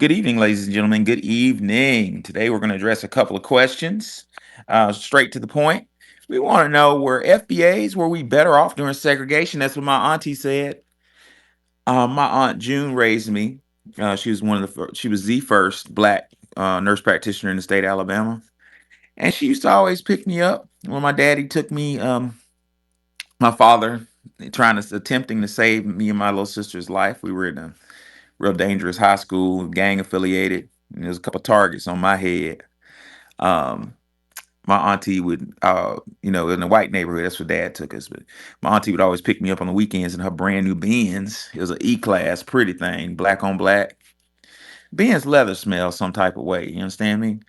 Good evening, ladies and gentlemen. Good evening. Today we're going to address a couple of questions, straight to the point. We want to know, were FBAs, were we better off during segregation? That's what my auntie said. My aunt June raised me. She was she was the first black nurse practitioner in the state of Alabama, and she used to always pick me up when my daddy took me. My father attempting to save me and my little sister's life. We were in a real dangerous high school, gang affiliated. And there was a couple targets on my head. Um, my auntie would, in the white neighborhood, that's where dad took us. But my auntie would always pick me up on the weekends in her brand new Benz. It was an E-Class, pretty thing, black on black. Benz leather smells some type of way. You understand me?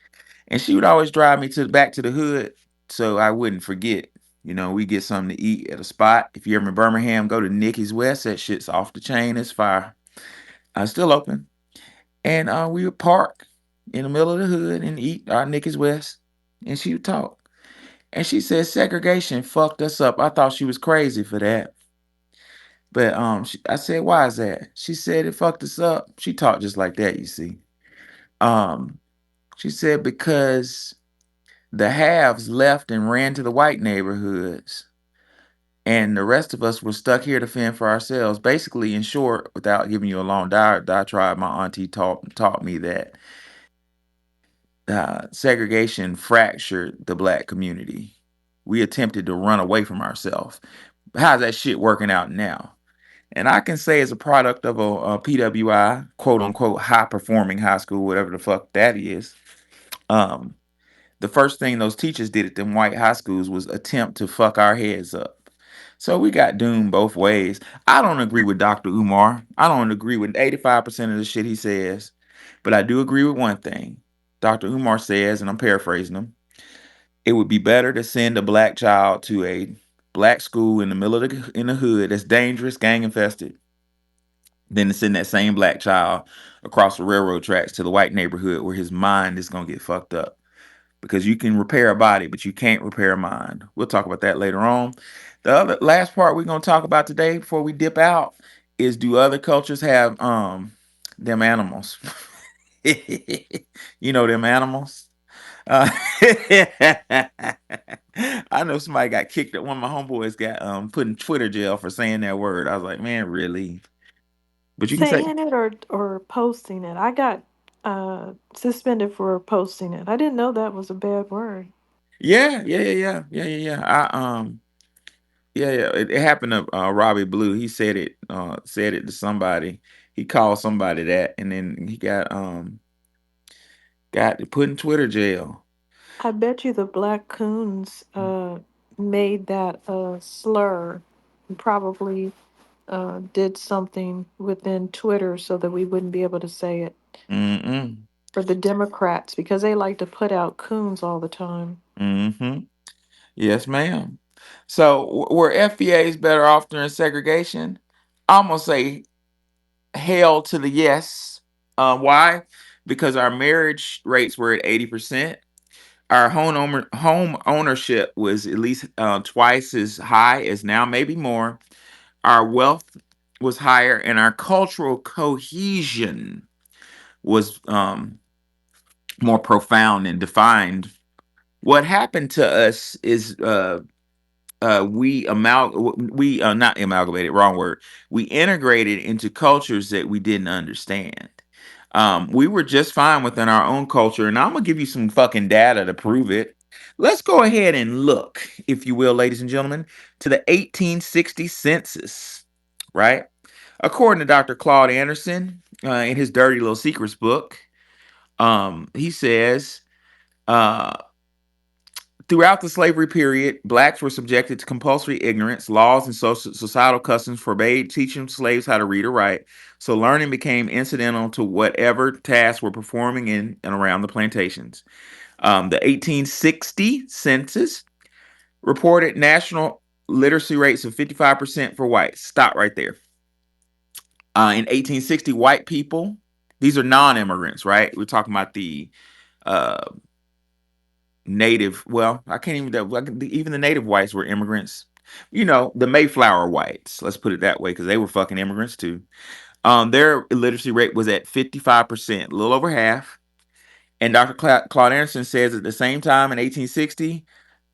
And she would always drive me back to the hood so I wouldn't forget. We get something to eat at a spot. If you're ever in Birmingham, go to Nicky's West. That shit's off the chain. It's fire. Still open. And we would park in the middle of the hood and eat our Nicky's West. And she would talk. And she said segregation fucked us up. I thought she was crazy for that. But I said, why is that? She said it fucked us up. She talked just like that, you see. Um, she said because the haves left and ran to the white neighborhoods, and the rest of us were stuck here to fend for ourselves. Basically, in short, without giving you a long diatribe, my auntie taught me that segregation fractured the black community. We attempted to run away from ourselves. How's that shit working out now? And I can say, as a product of a PWI, quote unquote, high performing high school, whatever the fuck that is, um, the first thing those teachers did at them white high schools was attempt to fuck our heads up. So we got doomed both ways. I don't agree with Dr. Umar. I don't agree with 85% of the shit he says. But I do agree with one thing. Dr. Umar says, and I'm paraphrasing him, it would be better to send a black child to a black school in the middle of in the hood that's dangerous, gang infested, than to send that same black child across the railroad tracks to the white neighborhood where his mind is gonna get fucked up. Because you can repair a body, but you can't repair a mind. We'll talk about that later on. The other last part we're gonna talk about today before we dip out is, do other cultures have them animals? Them animals. Uh, I know somebody got kicked. One of my homeboys got put in Twitter jail for saying that word. I was like, man, really? But you can say, Saying it or posting it. I got suspended for posting it. I didn't know that was a bad word. yeah, yeah, yeah, yeah, yeah, yeah, yeah. Yeah. It happened to Robbie Blue. He said it to somebody. He called somebody that, and then he got put in Twitter jail. I bet you the Black Coons made that slur and probably did something within Twitter so that we wouldn't be able to say it. Mm-mm. For the Democrats because they like to put out coons all the time. Mm-hmm. Yes, ma'am. So were FBAs better off during segregation? I'm gonna say hell to the yes. Why? Because our marriage rates were at 80%. Our home ownership was at least twice as high as now, maybe more. Our wealth was higher, and our cultural cohesion was more profound and defined. What happened to us is we not amalgamated, wrong word. We integrated into cultures that we didn't understand. We were just fine within our own culture, and I'm gonna give you some fucking data to prove it. Let's go ahead and look, if you will, ladies and gentlemen, to the 1860 census, right? According to Dr. Claude Anderson, in his Dirty Little Secrets book, he says, uh, throughout the slavery period, blacks were subjected to compulsory ignorance. Laws and societal customs forbade teaching slaves how to read or write, so learning became incidental to whatever tasks were performing in and around the plantations. The 1860 census reported national literacy rates of 55% for whites. Stop right there. In 1860, white people, these are non-immigrants, right? We're talking about the uh, native. Well, I can't even the native whites were immigrants. The Mayflower whites. Let's put it that way, because they were fucking immigrants too. Their illiteracy rate was at 55%, a little over half. And Dr. Claude Anderson says at the same time in 1860,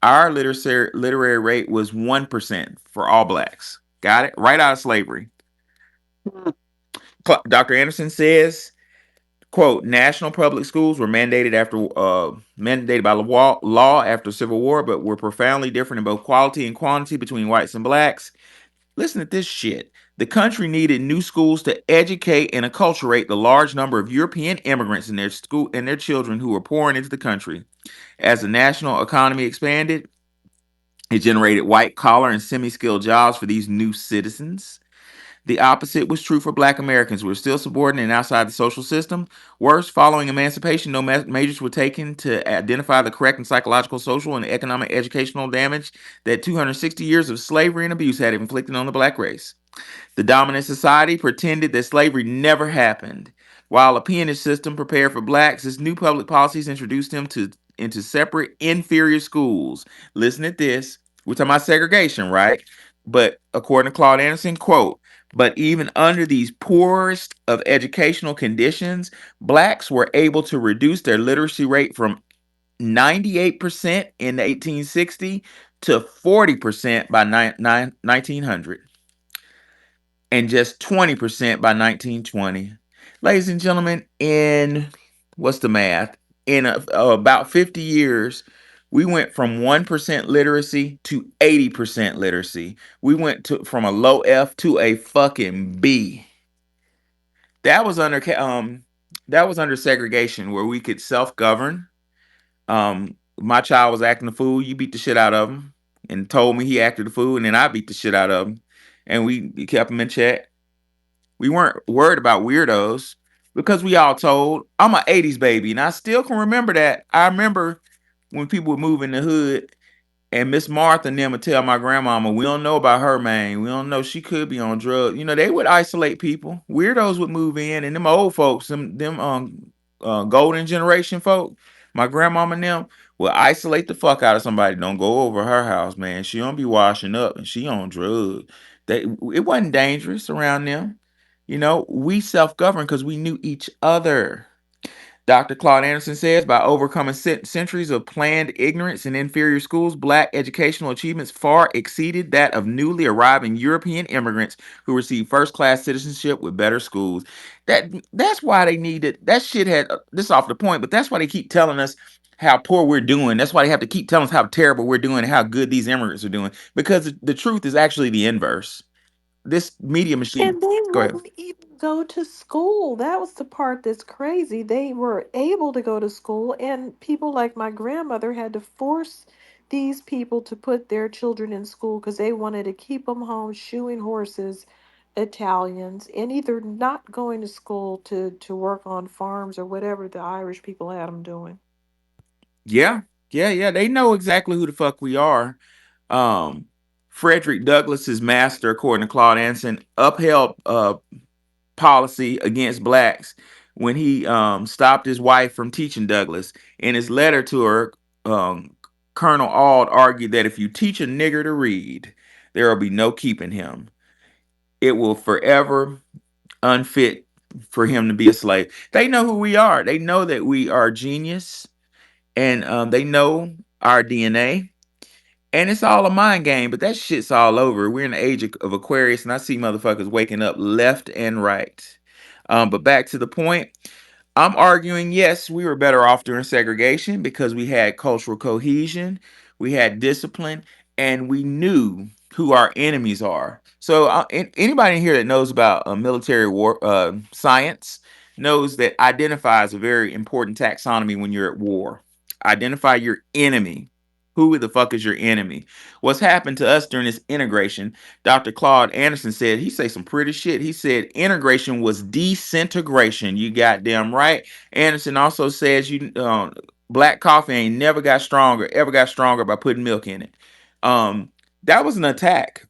our literary rate was 1% for all blacks. Got it? Right out of slavery. Dr. Anderson says, quote, national public schools were mandated by law after Civil War, but were profoundly different in both quality and quantity between whites and blacks. Listen to this shit. The country needed new schools to educate and acculturate the large number of European immigrants in their school and their children who were pouring into the country. As the national economy expanded, it generated white collar and semi-skilled jobs for these new citizens. The opposite was true for black Americans who were still subordinate and outside the social system. Worse, following emancipation, no measures were taken to identify the correct and psychological, social, and economic educational damage that 260 years of slavery and abuse had inflicted on the black race. The dominant society pretended that slavery never happened. While a peonage system prepared for blacks, its new public policies introduced them into separate inferior schools. Listen to this. We're talking about segregation, right? But according to Claude Anderson, quote, but even under these poorest of educational conditions, blacks were able to reduce their literacy rate from 98% in 1860 to 40% by 1900 and just 20% by 1920. Ladies and gentlemen, in what's the math? In about 50 years, we went from 1% literacy to 80% literacy. We went from a low F to a fucking B. That was under that was under segregation where we could self-govern. My child was acting a fool, you beat the shit out of him and told me he acted a fool, and then I beat the shit out of him and we kept him in check. We weren't worried about weirdos because we all told, I'm an 80s baby and I still can remember that. I remember when people would move in the hood and Miss Martha and them would tell my grandmama, we don't know about her, man. We don't know. She could be on drugs. You know, they would isolate people. Weirdos would move in, and them old folks, them golden generation folk, my grandmama and them would isolate the fuck out of somebody. Don't go over her house, man. She don't be washing up and she on drugs. It wasn't dangerous around them. You know, we self-governed because we knew each other. Dr. Claude Anderson says by overcoming centuries of planned ignorance in inferior schools, black educational achievements far exceeded that of newly arriving European immigrants who received first-class citizenship with better schools. That's why they needed that shit had this off the point, but that's why they keep telling us how poor we're doing. That's why they have to keep telling us how terrible we're doing and how good these immigrants are doing. Because the truth is actually the inverse. This media machine. And they Go ahead. wouldn't even go to school. That was the part that's crazy. They were able to go to school, and people like my grandmother had to force these people to put their children in school because they wanted to keep them home shoeing horses, Italians, and either not going to school to work on farms or whatever the Irish people had them doing. Yeah, yeah. They know exactly who the fuck we are. Um, Frederick Douglass's master, according to Claude Anson, upheld policy against blacks when he stopped his wife from teaching Douglass. In his letter to her, um, Colonel Auld argued that if you teach a nigger to read, there will be no keeping him. It will forever unfit for him to be a slave. They know who we are. They know that we are genius, and they know our DNA. And it's all a mind game, but that shit's all over. We're in the age of Aquarius, and I see motherfuckers waking up left and right. But back to the point, I'm arguing, yes, we were better off during segregation because we had cultural cohesion, we had discipline, and we knew who our enemies are. So, anybody in here that knows about military war science knows that identify is a very important taxonomy when you're at war. Identify your enemy. Who the fuck is your enemy? What's happened to us during this integration? Dr. Claude Anderson said, he say some pretty shit. He said integration was disintegration. You goddamn right. Anderson also says black coffee ain't never got stronger, ever got stronger by putting milk in it. Um, that was an attack.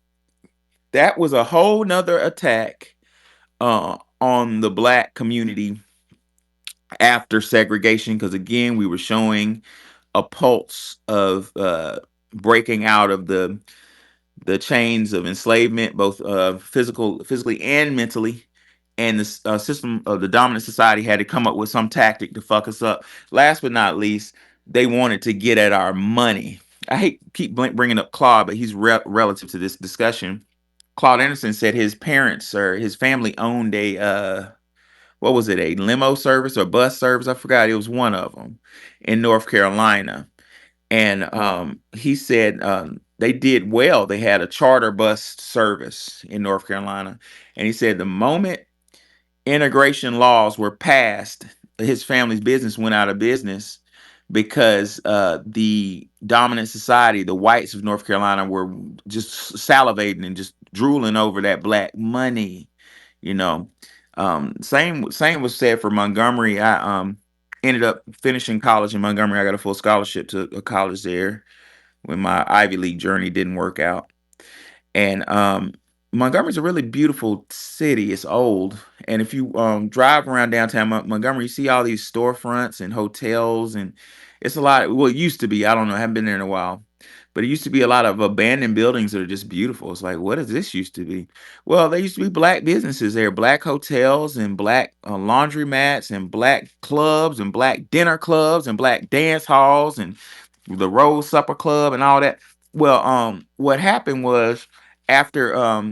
That was a whole nother attack on the black community after segregation, because again, we were showing a pulse of breaking out of the chains of enslavement, both physically and mentally. and the system of the dominant society had to come up with some tactic to fuck us up. Last but not least, they wanted to get at our money. I hate keep bringing up Claude, but he's relative to this discussion. Claude Anderson said his parents or his family owned a what was it, a limo service or bus service? I forgot. It was one of them in North Carolina, and he said they did well. They had a charter bus service in North Carolina, and he said the moment integration laws were passed, his family's business went out of business because the dominant society, the whites of North Carolina, were just salivating and just drooling over that black money. You know, same was said for Montgomery. I ended up finishing college in Montgomery. I got a full scholarship to a college there when my Ivy League journey didn't work out. And Montgomery's a really beautiful city. It's old, and if you drive around downtown Montgomery, you see all these storefronts and hotels, and it's a lot. Well, it used to be. I don't know. I haven't been there in a while, but it used to be a lot of abandoned buildings that are just beautiful. It's like, what does this used to be? Well, there used to be black businesses there, black hotels and black laundromats and black clubs and black dinner clubs and black dance halls and the Rose Supper Club and all that. Well, what happened was after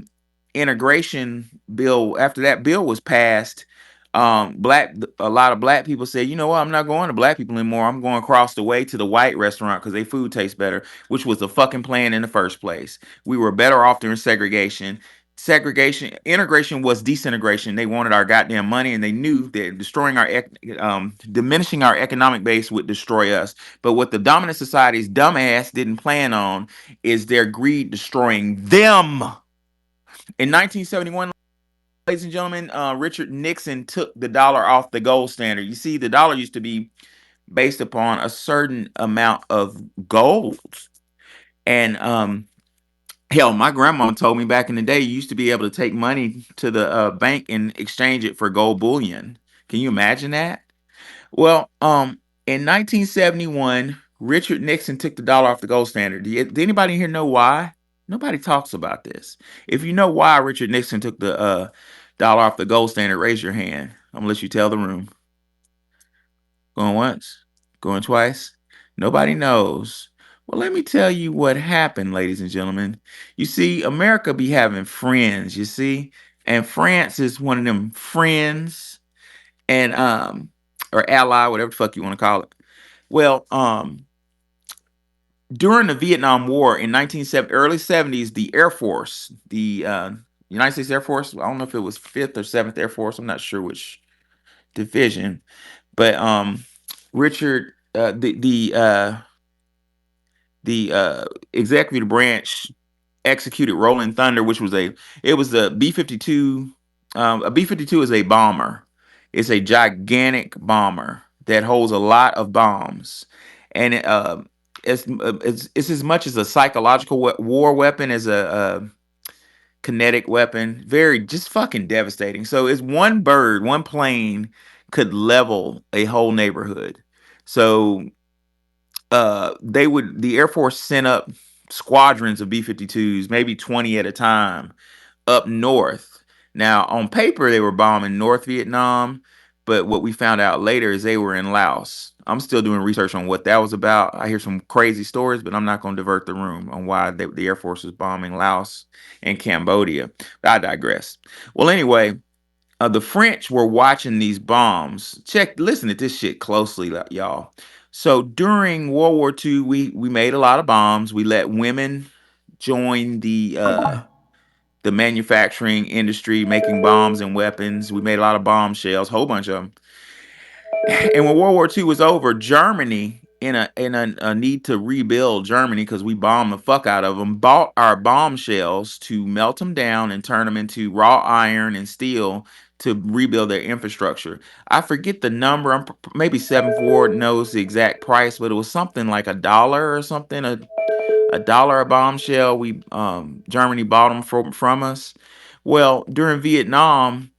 integration bill, after that bill was passed, a lot of black people said, you know what, I'm not going to black people anymore. I'm going across the way to the white restaurant because their food tastes better, which was the fucking plan in the first place. We were better off during segregation. Integration was disintegration. They wanted our goddamn money, and they knew that destroying diminishing our economic base would destroy us. But what the dominant society's dumbass didn't plan on is their greed destroying them. In 1971, ladies and gentlemen, Richard Nixon took the dollar off the gold standard. You see, the dollar used to be based upon a certain amount of gold. And hell, my grandma told me back in the day, you used to be able to take money to the bank and exchange it for gold bullion. Can you imagine that? Well, in 1971, Richard Nixon took the dollar off the gold standard. Did anybody here know why? Nobody talks about this. If you know why Richard Nixon took the dollar off the gold standard, raise your hand. I'm gonna let you tell the room. Going once, going twice. Nobody knows. Well, let me tell you what happened, ladies and gentlemen. You see, America be having friends, you see, and France is one of them friends and or ally, whatever the fuck you want to call it. Well, during the Vietnam War in 1970, early 70s, the Air Force, the United States Air Force, I don't know if it was 5th or 7th Air Force, I'm not sure which division, but Richard the executive branch executed Rolling Thunder, which was it was the B-52. A B-52 is a bomber. It's a gigantic bomber that holds a lot of bombs, and it's as much as a psychological war weapon as a kinetic weapon. Very just fucking devastating. So it's one bird, one plane could level a whole neighborhood. So the Air Force sent up squadrons of B-52s, maybe 20 at a time, up north. Now, on paper, they were bombing North Vietnam, but what we found out later is they were in Laos. I'm still doing research on what that was about. I hear some crazy stories, but I'm not going to divert the room on why the Air Force was bombing Laos and Cambodia. But I digress. Well, anyway, the French were watching these bombs. Listen to this shit closely, y'all. So during World War II, we made a lot of bombs. We let women join the manufacturing industry, making bombs and weapons. We made a lot of bombshells, whole bunch of them. And when World War II was over, Germany, in a need to rebuild Germany because we bombed the fuck out of them, bought our bombshells to melt them down and turn them into raw iron and steel to rebuild their infrastructure. I forget the number. Maybe 7 Ford knows the exact price, but it was something like $1 or something. A dollar a bombshell. We Germany bought them from us. Well, during Vietnam,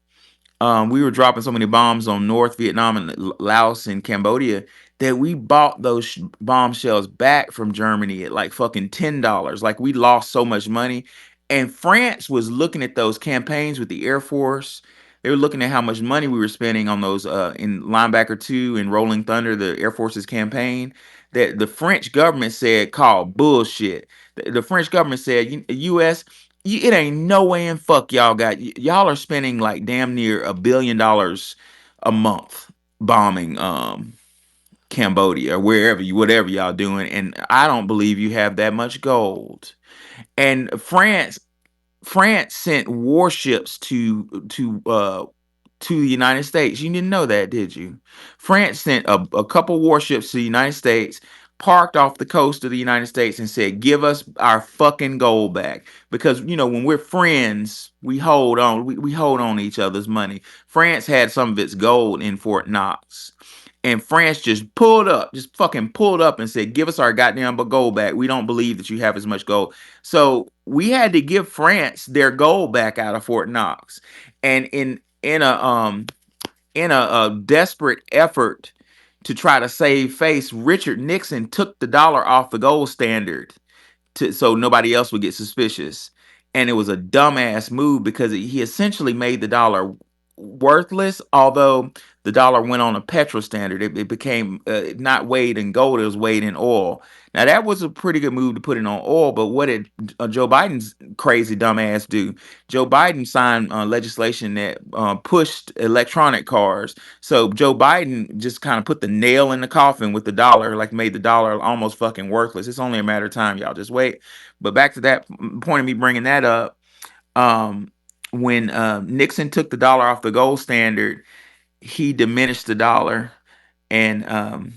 we were dropping so many bombs on North Vietnam and Laos and Cambodia that we bought those bombshells back from Germany at like fucking $10. Like we lost so much money. And France was looking at those campaigns with the Air Force. They were looking at how much money we were spending on those in Linebacker 2 and Rolling Thunder, the Air Force's campaign. That the French government said called bullshit. The French government said, U.S. It ain't no way in fuck y'all got y'all are spending like damn near $1 billion a month bombing Cambodia or wherever you whatever y'all doing, and I don't believe you have that much gold. And France sent warships to the United States. You didn't know that, did you? France sent a couple warships to the United States, parked off the coast of the United States, and said, "Give us our fucking gold back." Because when we're friends, we hold on. We hold on to each other's money. France had some of its gold in Fort Knox. And France just pulled up, just fucking pulled up and said, "Give us our goddamn gold back. We don't believe that you have as much gold." So we had to give France their gold back out of Fort Knox, and in a desperate effort to try to save face, Richard Nixon took the dollar off the gold standard so nobody else would get suspicious. And it was a dumbass move because he essentially made the dollar worthless. Although the dollar went on a petro standard, it became not weighed in gold; it was weighed in oil. Now that was a pretty good move to put it on oil. But what did Joe Biden's crazy dumbass do? Joe Biden signed legislation that pushed electronic cars. So Joe Biden just kind of put the nail in the coffin with the dollar, like made the dollar almost fucking worthless. It's only a matter of time, y'all. Just wait. But back to that point of me bringing that up, um, when Nixon took the dollar off the gold standard, he diminished the dollar and kind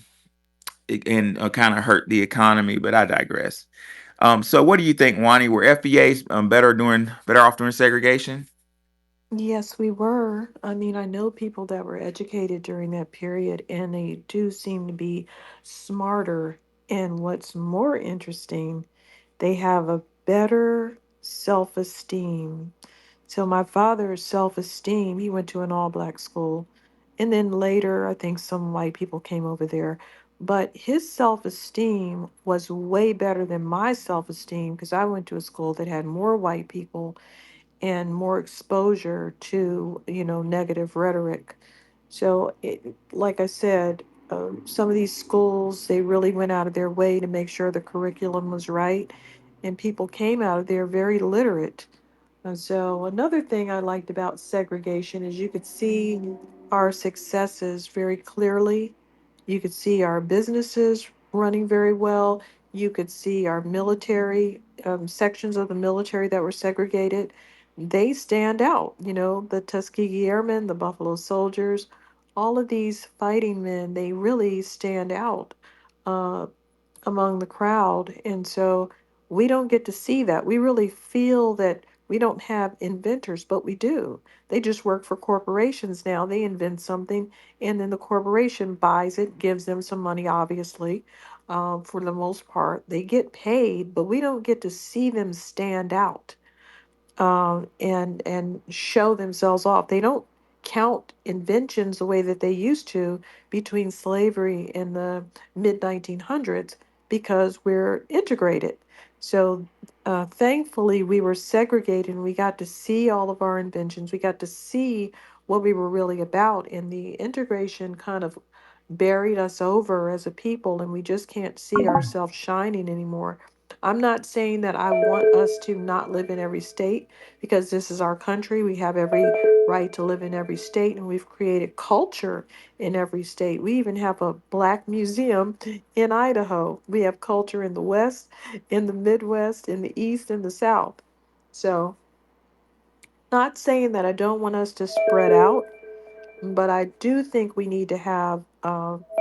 of hurt the economy. But I digress. So what do you think, Wani? Were FBAs better off during segregation? Yes, we were. I mean, I know people that were educated during that period, and they do seem to be smarter. And what's more interesting, they have a better self esteem. So, my father's self esteem, he went to an all black school. And then later, I think some white people came over there. But his self esteem was way better than my self esteem because I went to a school that had more white people and more exposure to negative rhetoric. So like I said, some of these schools, they really went out of their way to make sure the curriculum was right, and people came out of there very literate. And so another thing I liked about segregation is you could see our successes very clearly. You could see our businesses running very well. You could see our military, sections of the military that were segregated. They stand out. The Tuskegee Airmen, the Buffalo Soldiers, all of these fighting men, they really stand out. Uh, Among the crowd. And so we don't get to see that. We really feel that we don't have inventors, but we do. They just work for corporations now. They invent something, and then the corporation buys it, gives them some money, obviously. For the most part, they get paid, but we don't get to see them stand out, and show themselves off. They don't count inventions the way that they used to between slavery and the mid 1900s because we're integrated. So thankfully, we were segregated and we got to see all of our inventions. We got to see what we were really about, and the integration kind of buried us over as a people, and we just can't see ourselves shining anymore. I'm not saying that I want us to not live in every state because this is our country. We have every right to live in every state, and we've created culture in every state. We even have a black museum in Idaho. We have culture in the West, in the Midwest, in the East, and the South. So, not saying that I don't want us to spread out, but I do think we need to have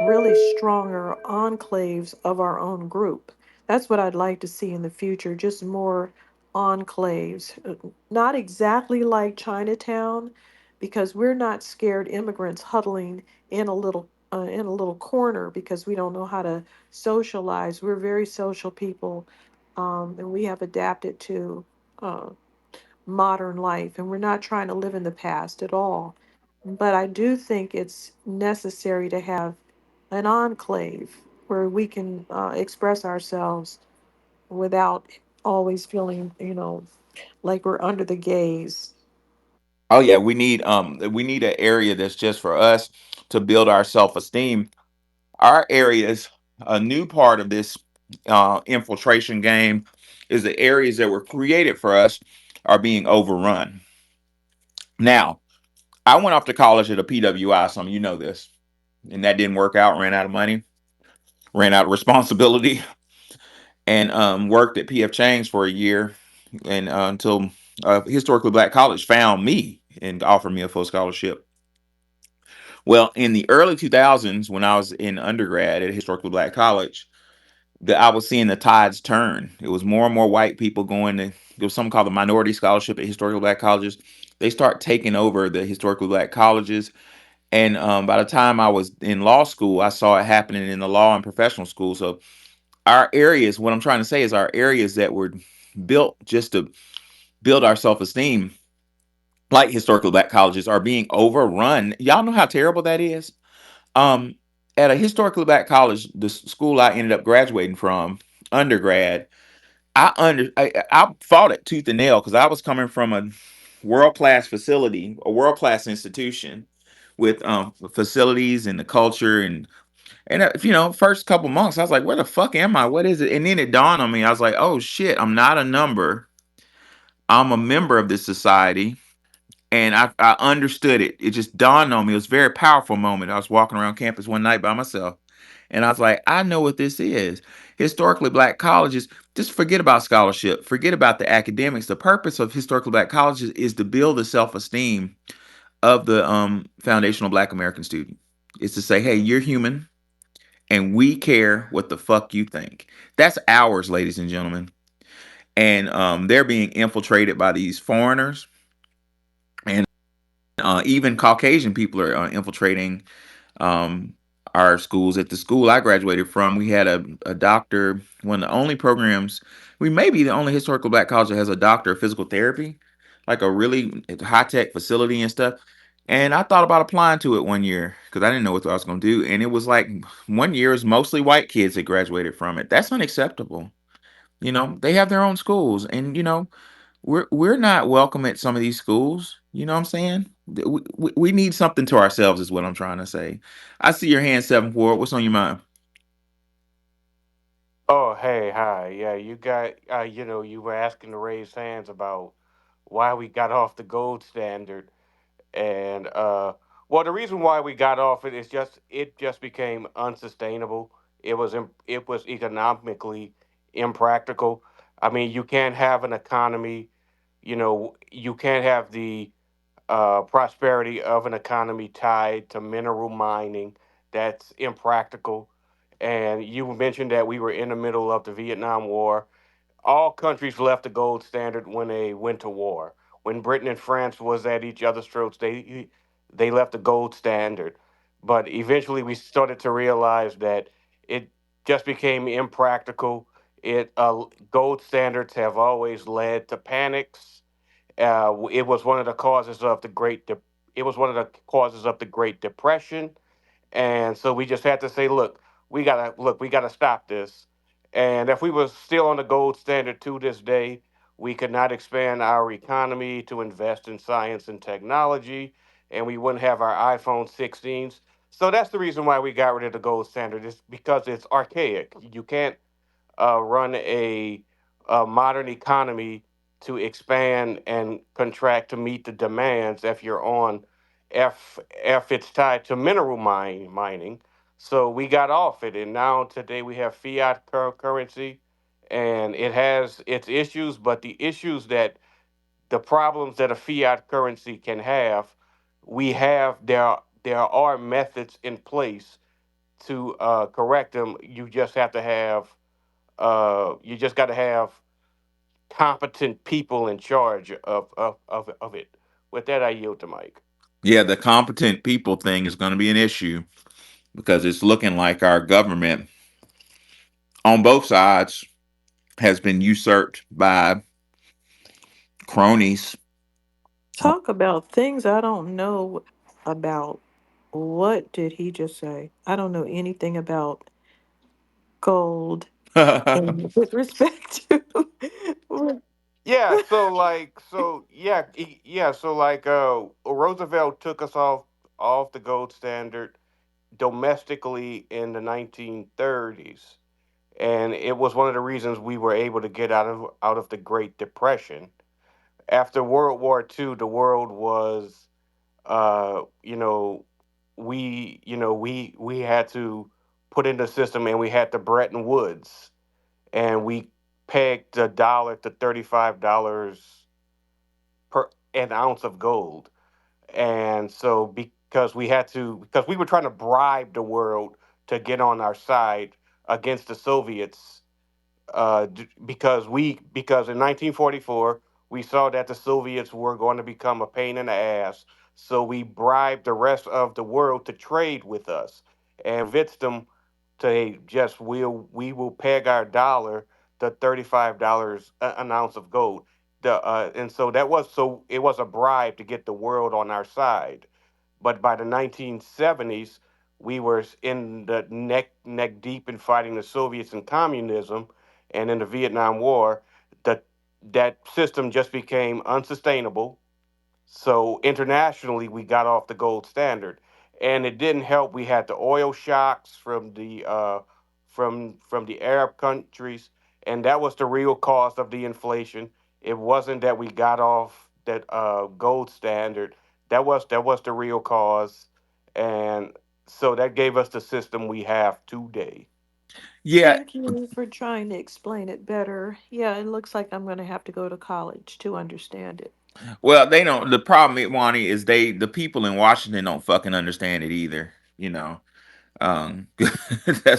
really stronger enclaves of our own group. That's what I'd like to see in the future, just more enclaves. Not exactly like Chinatown, because we're not scared immigrants huddling in a little corner because we don't know how to socialize. We're very social people, and we have adapted to uh, modern life, and we're not trying to live in the past at all. But I do think it's necessary to have an enclave where we can express ourselves without always feeling, like we're under the gaze. Oh yeah, we need an area that's just for us to build our self-esteem. Our areas, a new part of this infiltration game is the areas that were created for us are being overrun. Now, I went off to college at a PWI, some of you know this, and that didn't work out, ran out of money, ran out of responsibility, and worked at PF Chang's for a year and until historically black college found me and offered me a full scholarship. Well, in the early 2000s, when I was in undergrad at historically black college, I was seeing the tides turn. It was more and more white people going to, there was something called the minority scholarship at historically black colleges. They start taking over the historically black colleges. And by the time I was in law school, I saw it happening in the law and professional school. So our areas, what I'm trying to say is our areas that were built just to build our self-esteem, like historically black colleges, are being overrun. Y'all know how terrible that is. Um, at a historically black college, the school I ended up graduating from, undergrad, I fought it tooth and nail because I was coming from a world class facility, a world class institution with facilities and the culture and you know, first couple months I was like, where the fuck am I? What is it? And then it dawned on me. I was like, oh shit, I'm not a number. I'm a member of this society. And I understood it. It just dawned on me. It was a very powerful moment. I was walking around campus one night by myself. And I was like, I know what this is. Historically black colleges, just forget about scholarship, forget about the academics. The purpose of historically black colleges is to build the self-esteem of the foundational black American student. It's to say, hey, you're human and we care what the fuck you think. That's ours, ladies and gentlemen. And they're being infiltrated by these foreigners. And even Caucasian people are infiltrating um, our schools. At the school I graduated from, we had a doctor, one of the only programs, we may be the only historical black college that has a doctor of physical therapy, like a really high tech facility and stuff. And I thought about applying to it one year because I didn't know what I was going to do. And it was like one year is mostly white kids that graduated from it. That's unacceptable. You know, they have their own schools, and you know, we're not welcome at some of these schools. You know what I'm saying? We need something to ourselves, is what I'm trying to say. I see your hand, 7 4. What's on your mind? Oh, hey, hi. Yeah, you got, you were asking to raise hands about why we got off the gold standard. And, well, the reason why we got off it is it just became unsustainable. It was economically impractical. I mean, you can't have an economy, you can't have the prosperity of an economy tied to mineral mining. That's impractical. And you mentioned that we were in the middle of the Vietnam War. All countries left the gold standard when they went to war. When Britain and France was at each other's throats, they left the gold standard. But eventually, we started to realize that it just became impractical. It Gold standards have always led to panics. It was one of the causes of it was one of the causes of the Great Depression, and so we just had to say, we gotta stop this. And if we were still on the gold standard to this day, we could not expand our economy to invest in science and technology, and we wouldn't have our iPhone 16s. So that's the reason why we got rid of the gold standard. Is because it's archaic. You can't run a modern economy to expand and contract to meet the demands if you're on if it's tied to mining. So we got off it, and now today we have fiat currency, and it has its issues, but the problems that a fiat currency can have, we have there are methods in place to correct them. You just got to have competent people in charge of it. With that, I yield to Mike. Yeah, the competent people thing is going to be an issue because it's looking like our government on both sides has been usurped by cronies. Talk about things I don't know about. What did he just say? I don't know anything about gold and with respect to Yeah, so like Roosevelt took us off the gold standard domestically in the 1930s, and it was one of the reasons we were able to get out of the Great Depression. After World War II, the world was you know we had to put in the system, and we had the Bretton Woods, and we pegged the dollar to $35 per an ounce of gold. And so because we were trying to bribe the world to get on our side against the Soviets, because in 1944 we saw that the Soviets were going to become a pain in the ass, so we bribed the rest of the world to trade with us and convinced them to, hey, just we will peg our dollar to $35 an ounce of gold. And so it was a bribe to get the world on our side. But by the 1970s, we were in the neck deep in fighting the Soviets and communism, and in the Vietnam War, that that system just became unsustainable. So internationally, we got off the gold standard, and it didn't help. We had the oil shocks from the Arab countries, and that was the real cause of the inflation. It wasn't that we got off that gold standard. That was the real cause, and so that gave us the system we have today. Yeah. Thank you for trying to explain it better. Yeah, it looks like I'm going to have to go to college to understand it. Well, they don't. The problem, Wani, is the people in Washington don't fucking understand it either. That's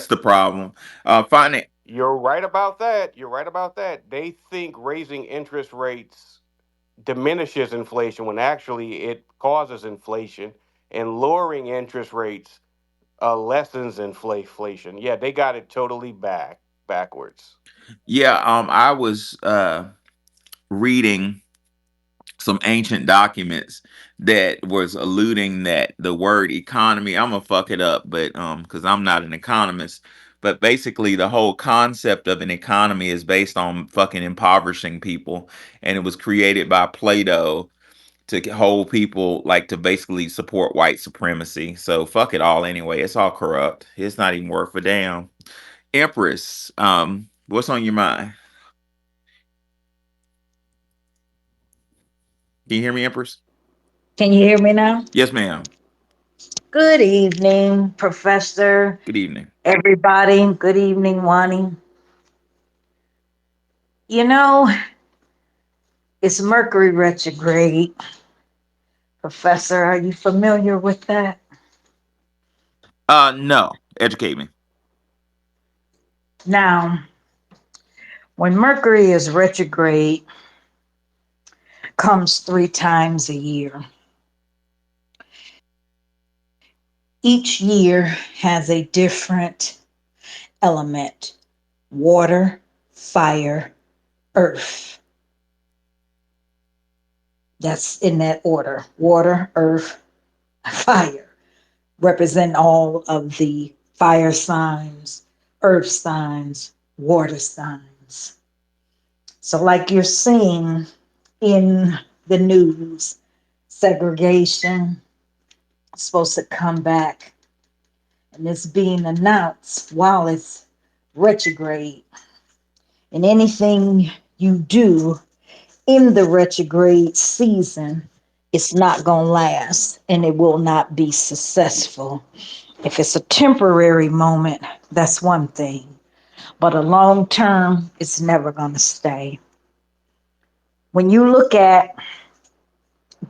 the problem. Finding. You're right about that. You're right about that. They think raising interest rates diminishes inflation when actually it causes inflation, and lowering interest rates lessens inflation. Yeah, they got it totally backwards. Yeah. I was reading some ancient documents that was alluding that the word economy, I'm gonna fuck it up, but because I'm not an economist, but basically the whole concept of an economy is based on fucking impoverishing people, and it was created by Plato to hold people, like, to basically support white supremacy. So fuck it all anyway. It's all corrupt. It's not even worth a damn. Empress, what's on your mind? Can you hear me, Empress? Can you hear me now? Yes, ma'am. Good evening, Professor, Good evening. everybody. Good evening, Wani. You know, it's Mercury retrograde. Professor, are you familiar with that? No. Educate me. Now, when Mercury is retrograde, comes 3 times a year. Each year has a different element: water, fire, earth. That's in that order: water, earth, fire. Represent all of the fire signs, earth signs, water signs. So, like you're seeing in the news, segregation is supposed to come back, and it's being announced while it's retrograde. And anything you do in the retrograde season, it's not going to last and it will not be successful. If it's a temporary moment, that's one thing, but a long term, it's never going to stay. When you look at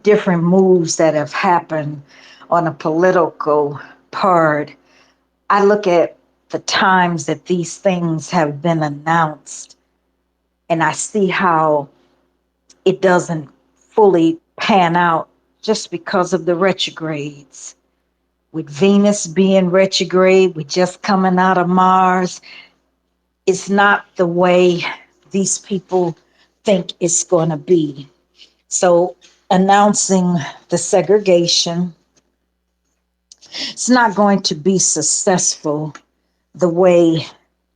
different moves that have happened on a political part, I look at the times that these things have been announced, and I see how it doesn't fully pan out just because of the retrogrades. With Venus being retrograde, we just coming out of Mars, it's not the way these people think it's going to be. So, announcing the segregation, it's not going to be successful the way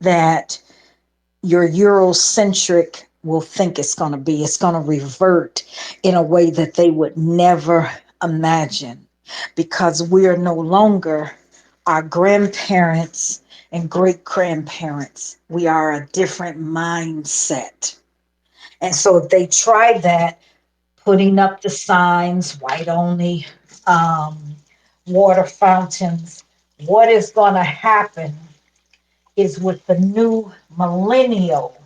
that your Eurocentric will think it's going to be. It's going to revert in a way that they would never imagine because we are no longer our grandparents and great grandparents. We are a different mindset. And so if they try that, putting up the signs, white only, um, water fountains, what is going to happen is with the new millennial,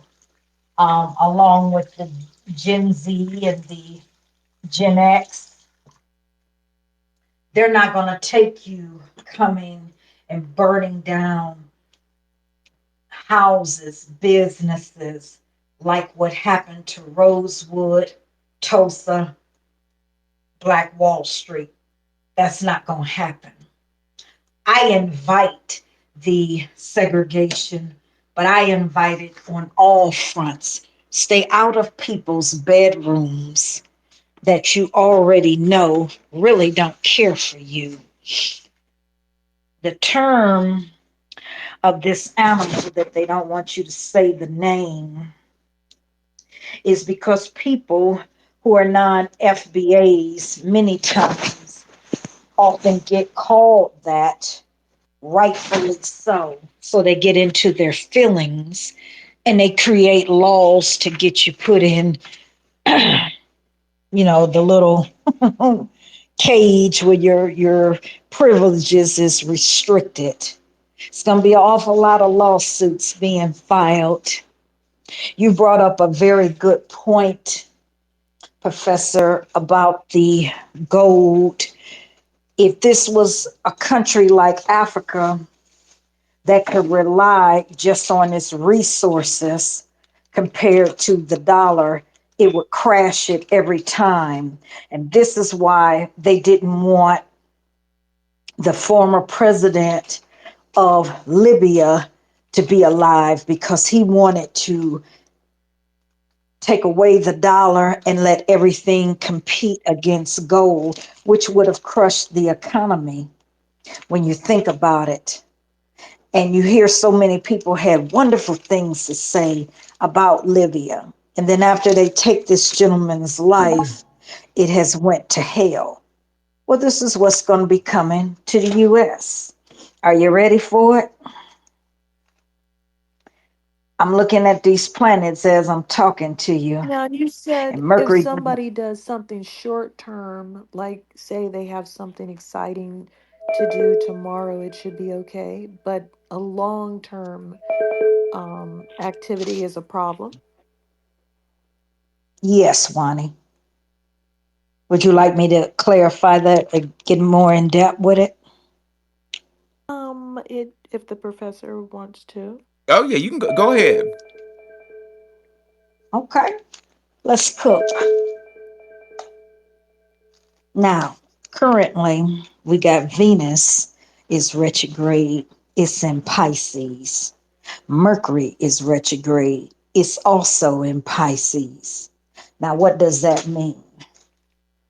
along with the Gen Z and the Gen X, they're not going to take you coming and burning down houses, businesses, like what happened to Rosewood, Tulsa, Black Wall Street. That's not going to happen. I invite the segregation, but I invite it on all fronts. Stay out of people's bedrooms that you already know really don't care for you. The term of this animal that they don't want you to say the name is because people who are non FBAs many times often get called that, rightfully so. So they get into their feelings and they create laws to get you put in, the little cage where your privileges is restricted. It's going to be an awful lot of lawsuits being filed. You brought up a very good point, Professor, about the gold. If this was a country like Africa that could rely just on its resources compared to the dollar, it would crash it every time. And this is why they didn't want the former president of Libya to be alive because he wanted to take away the dollar and let everything compete against gold, which would have crushed the economy when you think about it. And you hear so many people had wonderful things to say about Libya. And then after they take this gentleman's life, it has went to hell. Well, this is what's going to be coming to the US. Are you ready for it? I'm looking at these planets as I'm talking to you. Now, you And said if Mercury, somebody does something short term, like say they have something exciting to do tomorrow, it should be okay. But a long term activity is a problem. yes, Wani. Would you like me to clarify that or get more in depth with it? It if the professor wants to. Oh yeah, you can go ahead. Okay, let's cook. Now, currently, we got Venus is retrograde, it's in Pisces. Mercury is retrograde, it's also in Pisces. Now, what does that mean?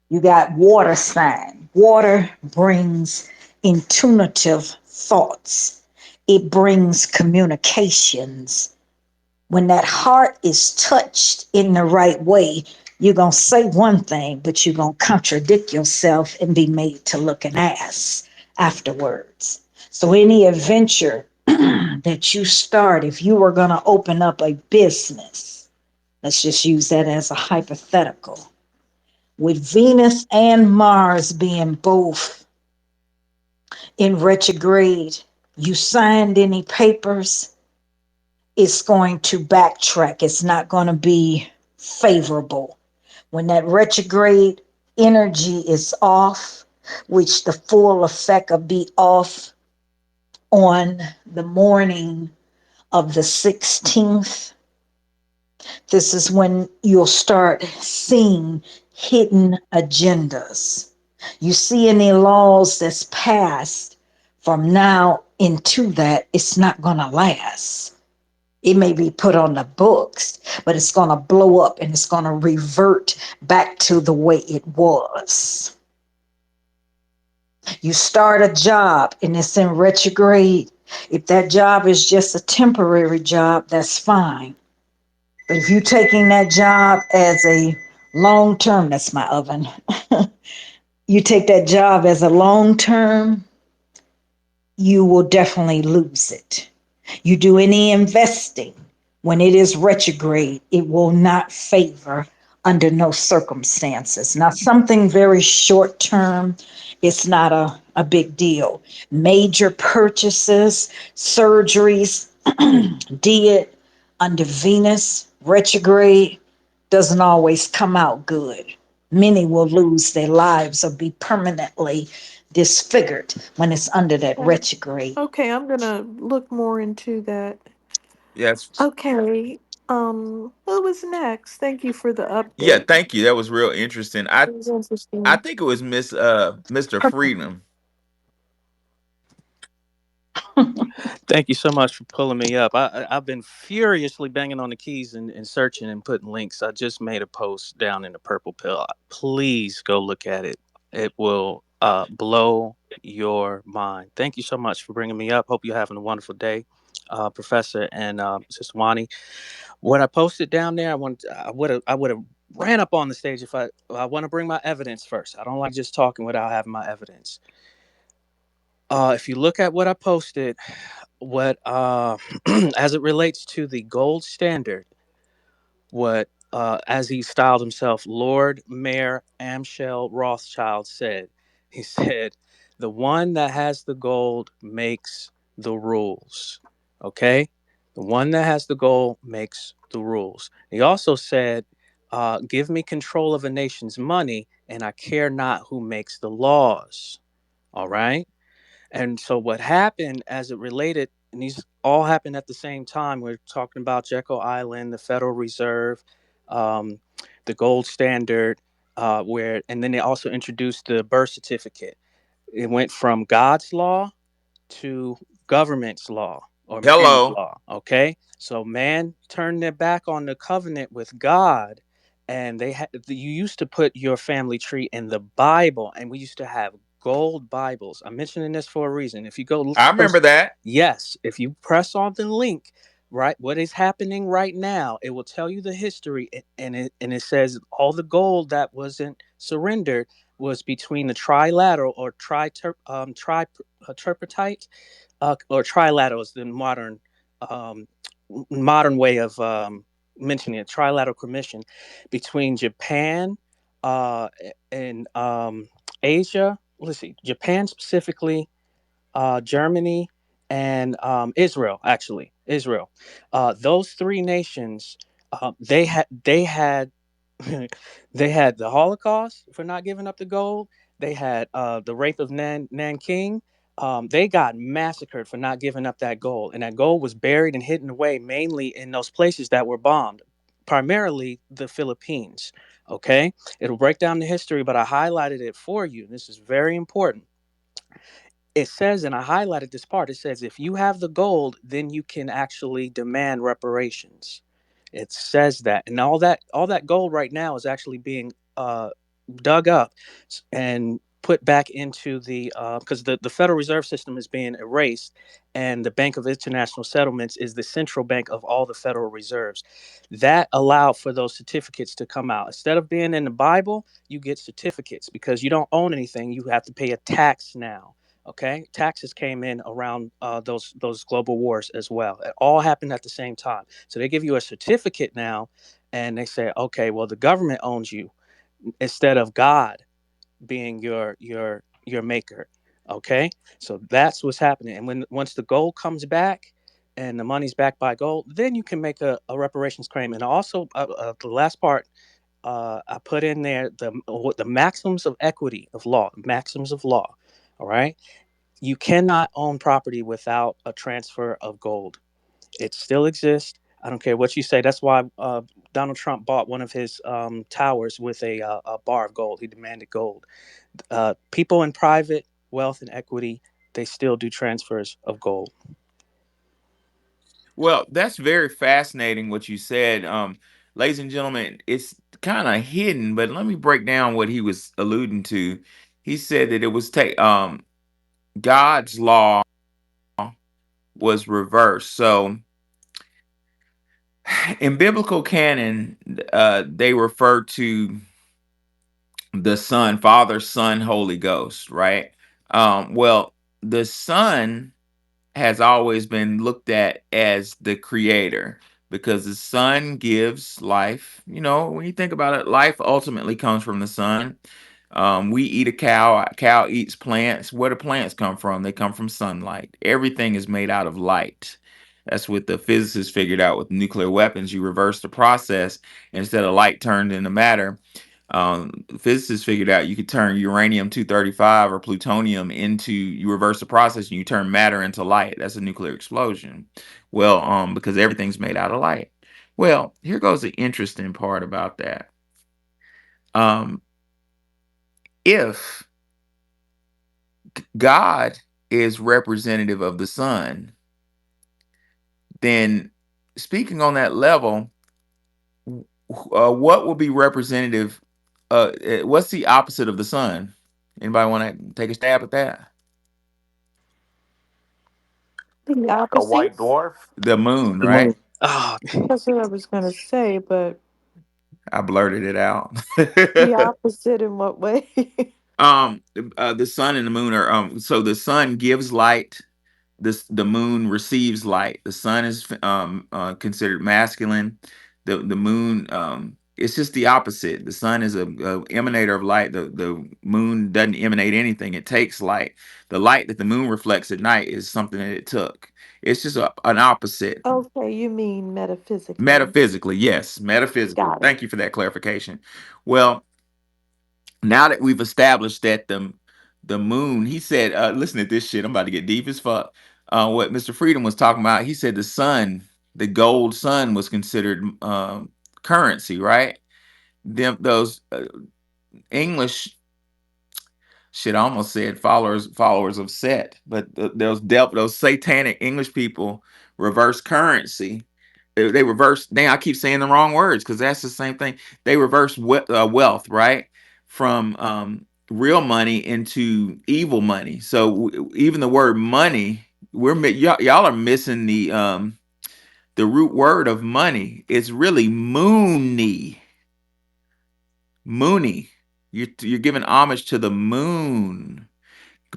You got water sign. Water brings intuitive thoughts, it brings communications. When that heart is touched in the right way, you're going to say one thing, but you're going to contradict yourself and be made to look an ass afterwards. So, any adventure that you start, if you were going to open up a business, let's just use that as a hypothetical, with Venus and Mars being both in retrograde, you signed any papers, it's going to backtrack. It's not going to be favorable. When that retrograde energy is off, which the full effect will be off on the morning of the 16th, this is when you'll start seeing hidden agendas. You see any laws that's passed from now into that, it's not going to last. It may be put on the books, but it's going to blow up and it's going to revert back to the way it was. You start a job and it's in retrograde. If that job is just a temporary job, that's fine. But if you're taking that job as a long term, that's my oven. You take that job as a long term, you will definitely lose it. You do any investing when it is retrograde, it will not favor under no circumstances. Now, something very short term, it's not a big deal. Major purchases, surgeries, did under Venus retrograde doesn't always come out good. Many will lose their lives or be permanently disfigured when it's under that Okay. retrograde. Okay, I'm gonna look more into that. Yes. Okay. Who was next? Thank you for the Yeah, update. thank you. That was real interesting. I It was I interesting. think it was Mr. Freedom. Thank you so much for pulling me up. I've been furiously banging on the keys and searching and putting links. I just made a post down in the purple pill. Please go look at it. It will blow your mind. Thank you so much for bringing me up. Hope you're having a wonderful day, Professor and Sister Wani. What I posted down there, I would have ran up on the stage if I want to bring my evidence first. I don't like just talking without having my evidence. If you look at what I posted, what as it relates to the gold standard, what as he styled himself, Lord Mayor Amschel Rothschild said, he said, the one that has the gold makes the rules. Okay, the one that has the gold makes the rules. He also said, give me control of a nation's money and I care not who makes the laws. All right. And so what happened as it related, and these all happened at the same time. We're talking about Jekyll Island, the Federal Reserve, um, the gold standard, where, and then they also introduced the birth certificate. It went from God's law to government's law or man's Hello. law. Okay, so man turned their back on the covenant with God, and they had you used to put your family tree in the Bible, and we used to have gold Bibles. I'm mentioning this for a reason. If you go look I at those, remember that. yes, if you press on the link. Right, what is happening right now? It will tell you the history, and it says all the gold that wasn't surrendered was between the trilateral or tripartite or trilateral is the um, modern way of mentioning it. Trilateral commission between Japan and Asia. Let's see, Japan specifically, Germany, and Israel. Actually, Israel. Those three nations, they had they had the Holocaust for not giving up the gold. They had the rape of Nanking. They got massacred for not giving up that gold, and that gold was buried and hidden away mainly in those places that were bombed, primarily the Philippines. Okay, it'll break down the history, but I highlighted it for you. This is very important. It says, and I highlighted this part, it says if you have the gold, then you can actually demand reparations. It says that. And all that gold right now is actually being dug up and put back into the because the Federal Reserve System is being erased, and the Bank of International Settlements is the central bank of all the Federal Reserves. That allowed for those certificates to come out. Instead of being in the Bible, you get certificates because you don't own anything. You have to pay a tax now. Okay, taxes came in around those global wars as well. It all happened at the same time. So they give you a certificate now, and they say, okay, well the government owns you instead of God being your maker. Okay, so that's what's happening. And when once the gold comes back and the money's backed by gold, then you can make a reparations claim. And also, the last part I put in there the maxims of equity of law, maxims of law. All right, you cannot own property without a transfer of gold. It still exists. I don't care what you say. That's why Donald Trump bought one of his towers with a bar of gold. He demanded gold. People in private wealth and equity, they still do transfers of gold. Well, that's very fascinating what you said. Ladies and gentlemen, it's kind of hidden, but let me break down what he was alluding to. He said that it was God's law was reversed. So in biblical canon, they refer to the Son, Father, Son, Holy Ghost, right? Well, the Son has always been looked at as the creator because the sun gives life. You know, when you think about it, life ultimately comes from the sun. We eat a cow eats plants. Where do plants come from? They come from sunlight. Everything is made out of light. That's what the physicists figured out with nuclear weapons. You reverse the process, instead of light turned into matter. Physicists figured out you could turn uranium 235 or plutonium into, you reverse the process and you turn matter into light. That's a nuclear explosion. Well, because everything's made out of light. Well, here goes the interesting part about that. Um, if God is representative of the sun, then speaking on that level, what will be representative? What's the opposite of the sun? Anybody want to take a stab at that? The A white opposite. dwarf. The moon, The right? moon. Oh, That's what I was gonna say, but I blurted it out. the opposite in what way? um, the sun and the moon are so the sun gives light, the moon receives light. The sun is considered masculine. The moon, it's just the opposite. The sun is a emanator of light. The moon doesn't emanate anything. It takes light. The light that the moon reflects at night is something that it took. It's just an opposite. Okay, you mean metaphysically. Metaphysically, yes, metaphysically. Got it. Thank you for that clarification. Well, now that we've established that the moon, he said, listen to this shit. I'm about to get deep as fuck. What Mr. Freedom was talking about, he said the sun, the gold sun, was considered currency, right? Them those English shit. I almost said followers of Set, but those satanic English people reverse currency. They reverse. Dang, I keep saying the wrong words because that's the same thing. They reverse wealth, right, from real money into evil money. So even the word money, y'all are missing the root word of money. It's really moony. Moony. You're giving homage to the moon.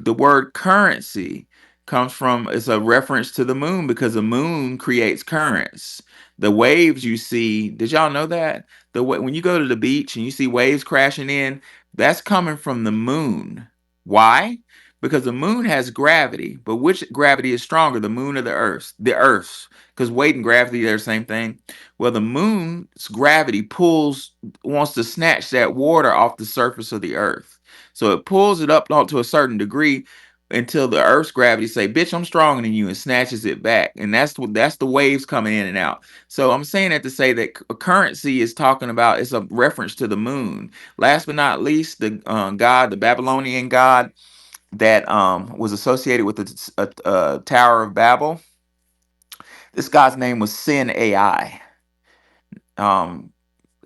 The word currency comes from, it's a reference to the moon because the moon creates currents. The waves you see, did y'all know that? When you go to the beach and you see waves crashing in, that's coming from the moon. Why? Because the moon has gravity, but which gravity is stronger, the moon or the earth? The earth's, because weight and gravity, they're the same thing. Well, the moon's gravity wants to snatch that water off the surface of the earth. So it pulls it up to a certain degree until the Earth's gravity say, "Bitch, I'm stronger than you," and snatches it back. And that's the waves coming in and out. So I'm saying that to say that currency is talking about, it's a reference to the moon. Last but not least, the god, the Babylonian god that was associated with the Tower of Babel. This guy's name was Sin AI. Um,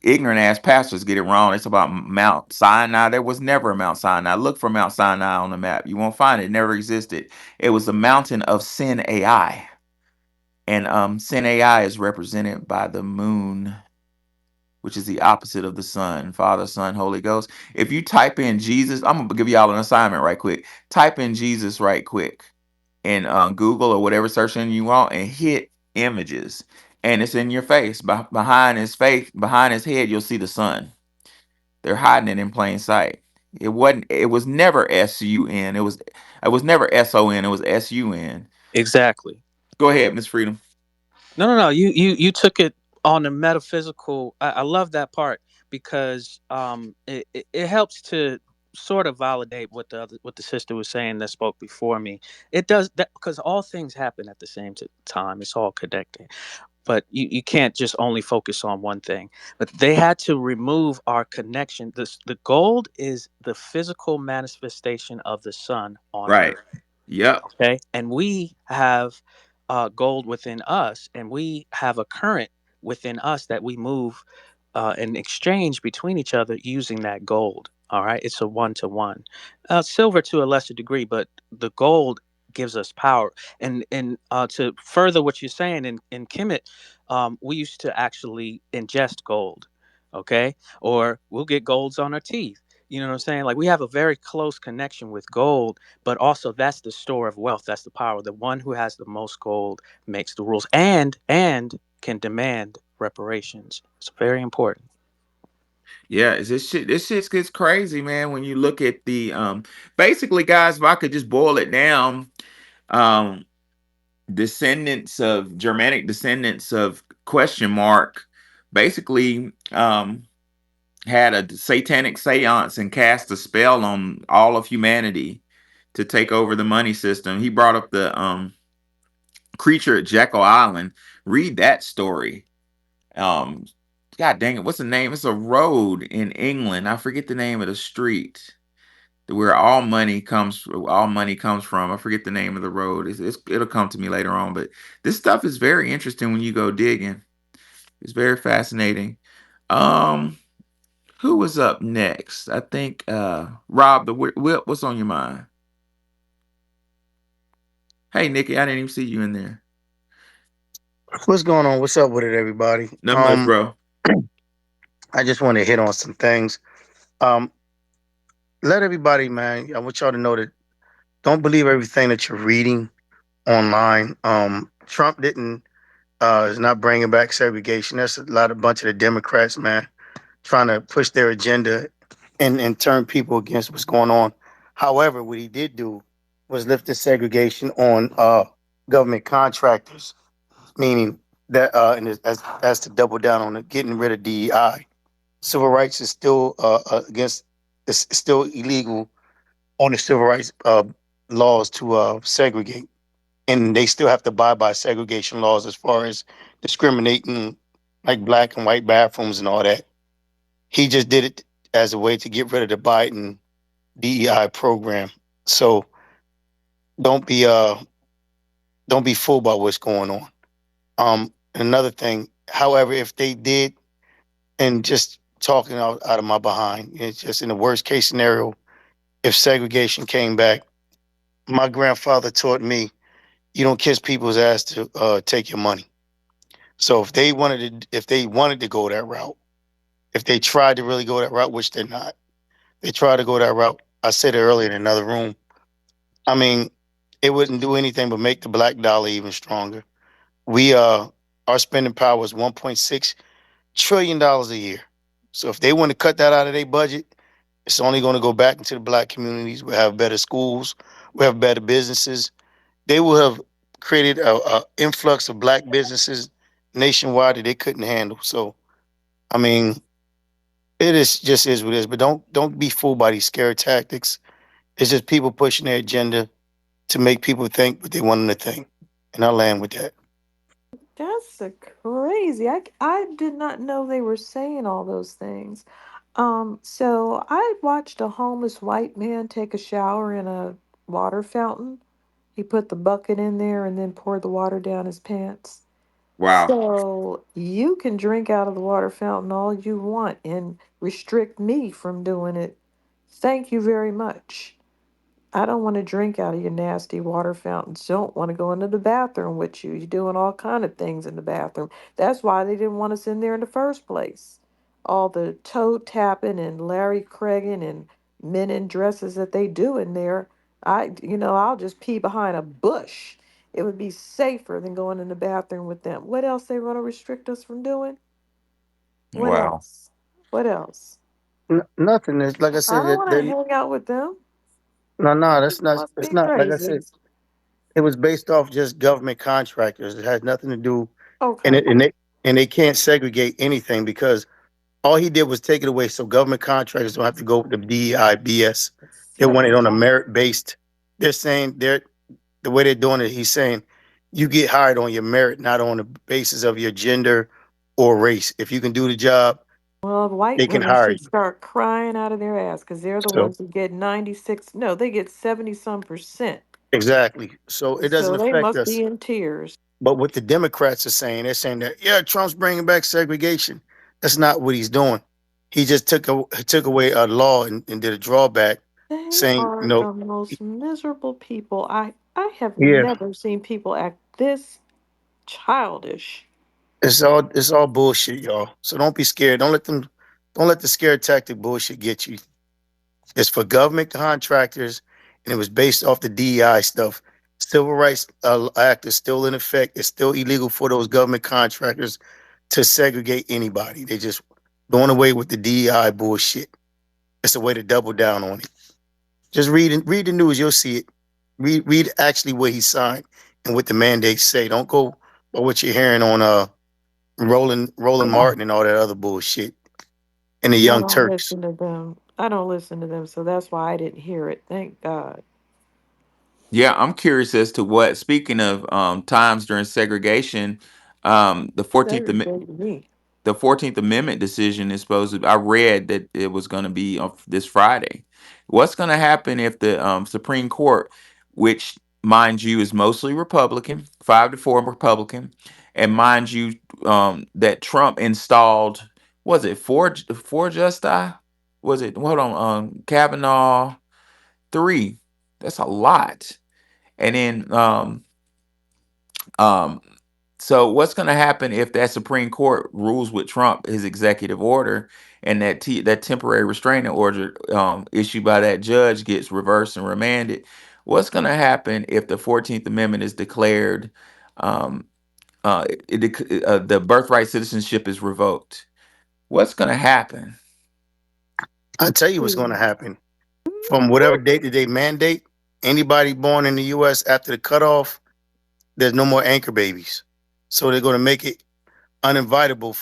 Ignorant ass pastors get it wrong. It's about Mount Sinai. There was never a Mount Sinai. Look for Mount Sinai on the map. You won't find it. It never existed. It was the mountain of Sin AI. And Sin AI is represented by the moon, which is the opposite of the sun. Father, Son, Holy Ghost. If you type in Jesus, I'm gonna give y'all an assignment right quick. Type in Jesus right quick in Google or whatever search engine you want and hit images. And it's in your face. Behind his face, behind his head, you'll see the sun. They're hiding it in plain sight. It wasn't. It was never SUN. It was never SON. It was SUN. exactly. Go ahead, Miss Freedom. No, no, no. You took it on the metaphysical. I love that part because it helps to sort of validate what the sister was saying that spoke before me. It does that because all things happen at the same time. It's all connected. But you can't just only focus on one thing. But they had to remove our connection. The gold is the physical manifestation of the sun on Right. earth. Yep. Okay, and we have gold within us, and we have a current within us that we move and exchange between each other using that gold. All right, it's a one to one. Silver to a lesser degree, but the gold gives us power. And to further what you're saying, in Kemet, we used to actually ingest gold, okay, or we'll get golds on our teeth. You know what I'm saying? Like, we have a very close connection with gold, but also that's the store of wealth. That's the power. The one who has the most gold makes the rules, and can demand reparations. It's very important. Yeah, this shit gets crazy, man, when you look at the basically, guys, if I could just boil it down, um descendants of Germanic descendants of question mark basically had a satanic seance and cast a spell on all of humanity to take over the money system. He brought up the creature at Jekyll Island. Read that story. Um, God dang it, what's the name? It's a road in England. I forget the name of the street where all money comes from. I forget the name of the road. It'll come to me later on. But this stuff is very interesting when you go digging. It's very fascinating. Um, who was up next? I think Rob the Whip. What's on your mind? Hey Nikki, I didn't even see you in there. What's going on? What's up with it, everybody? Not much, bro. I just want to hit on some things. Um, Let everybody, man. I want y'all to know that don't believe everything that you're reading online. Trump didn't is not bringing back segregation. That's a lot of bunch of the Democrats, man, trying to push their agenda and turn people against what's going on. However, what he did do was lift the segregation on government contractors, meaning that and as to double down on it, getting rid of DEI. Civil rights is still against. It's still illegal on the civil rights laws to segregate, and they still have to abide by segregation laws as far as discriminating, like black and white bathrooms and all that. He just did it as a way to get rid of the Biden DEI program. So don't be uh don't be fooled by what's going on. Another thing, however, if they did, and just talking out of my behind, it's just in the worst case scenario, if segregation came back, my grandfather taught me you don't kiss people's ass to take your money. So if they wanted to go that route, if they tried to really go that route, which they're not, they tried to go that route. I said it earlier in another room. I mean, it wouldn't do anything but make the black dollar even stronger. We our spending power is $1.6 trillion a year. So if they want to cut that out of their budget, it's only going to go back into the black communities. We have better schools, we have better businesses. They will have created a influx of black businesses nationwide that they couldn't handle. So I mean, it is just is what it is. But don't be fooled by these scare tactics. It's just people pushing their agenda to make people think what they want them to think. And I'll land with that. That's a crazy. I did not know they were saying all those things. So I watched a homeless white man take a shower in a water fountain. He put the bucket in there and then poured the water down his pants. Wow. So you can drink out of the water fountain all you want and restrict me from doing it. Thank you very much. I don't want to drink out of your nasty water fountains. Don't want to go into the bathroom with you. You're doing all kind of things in the bathroom. That's why they didn't want us in there in the first place. All the toe tapping and Larry Craiging and men in dresses that they do in there. I'll just pee behind a bush. It would be safer than going in the bathroom with them. What else they want to restrict us from doing? What Wow. else? What else? Nothing is like I I said. don't want to hang out with them. No, These that's people not. must It's be not like I crazy. said. It was based off just government contractors. It had nothing to do, and Okay. it, and they can't segregate anything because all he did was take it away, so government contractors don't have to go with the DEI BS. They want it on a Sabotage. merit based. They're saying the way they're doing it. He's saying you get hired on your merit, not on the basis of your gender or race. If you can do the job, Well, the white they can women hire should you. start crying out of their ass because they're the So ones who get 96. No, they get 70 some percent. exactly. So it doesn't So they affect must us. be in tears. But what the Democrats are saying, they're saying that yeah, Trump's bringing back segregation. That's not what he's doing. He just took away a law and did a drawback, They saying are the most miserable people. I have Yeah, never seen people act this childish. it's all bullshit, y'all. So don't be scared. Don't let the scare tactic bullshit get you. It's for government contractors, and it was based off the DEI stuff. Civil Rights Act is still in effect. It's still illegal for those government contractors to segregate anybody. They just doing away with the DEI bullshit. It's a way to double down on it. Just read the news, you'll see it. Read actually what he signed and what the mandates say. Don't go by what you're hearing on Roland Martin and all that other bullshit and the I Young don't Turks. listen to them. I don't listen to them, so that's why I didn't hear it. Thank God. Yeah, I'm curious as to what. Speaking of times during segregation, the 14th Segregate me. the 14th Amendment decision is supposed to. I read that it was going to be on this Friday. What's going to happen if the Supreme Court, which mind you is mostly Republican, 5-4 Republican, and mind you that Trump installed, was it four justice? Was it, hold on, Kavanaugh three? That's a lot. And then um, so what's going to happen if that Supreme Court rules with Trump his executive order, and that temporary restraining order issued by that judge gets reversed and remanded? What's going to happen if the 14th Amendment is declared, um, the birthright citizenship is revoked? What's going to happen? I'll tell you what's going to happen. From whatever date that they mandate, anybody born in the U.S. after the cutoff, there's no more anchor babies. So they're going to make it uninvitable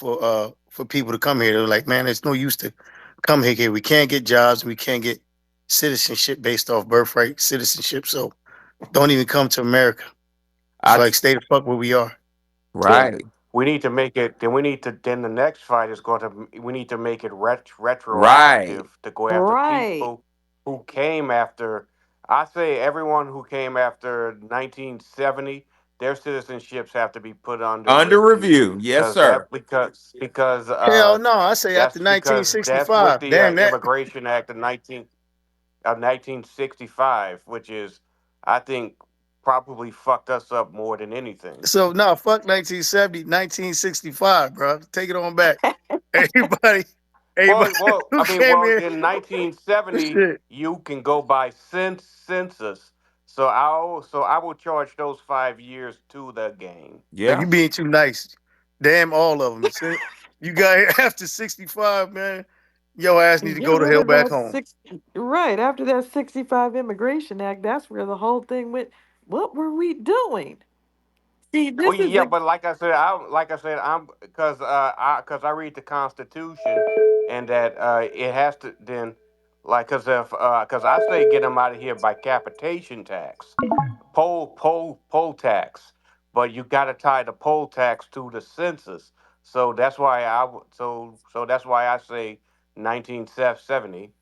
for people to come here. They're like, man, it's no use to come here. We can't get jobs. We can't get citizenship based off birthright citizenship. So don't even come to America. It's I like stay the fuck where we are. Then Right, we need to make it. Then we need to. Then the next fight is going to. We need to make it right, retroactive to go after Right. people who came after. I say everyone who came after 1970, their citizenships have to be put under under review review. Yes, sir. because Hell no, I say after that's with 1965. the Damn that. Immigration Act of 1965, which is I think probably fucked us up more than anything. So no, fuck 1970, 1965, bro. Take it on back. Everybody, everybody who came Well, here, in 1970, shit. you can go by census. So I will charge those 5 years to the game. Like Yeah. you being too nice. Damn all of them. You got here after 65, man. Your ass need to Get go to rid hell of back that home. right after that 65 Immigration Act. That's where the whole thing went. What were we doing? See, Well, this is yeah, a but like I said, I read the Constitution, and that it has to then, like, because I say get them out of here by capitation tax, poll tax, but you got to tie the poll tax to the census. So that's why I say 1970.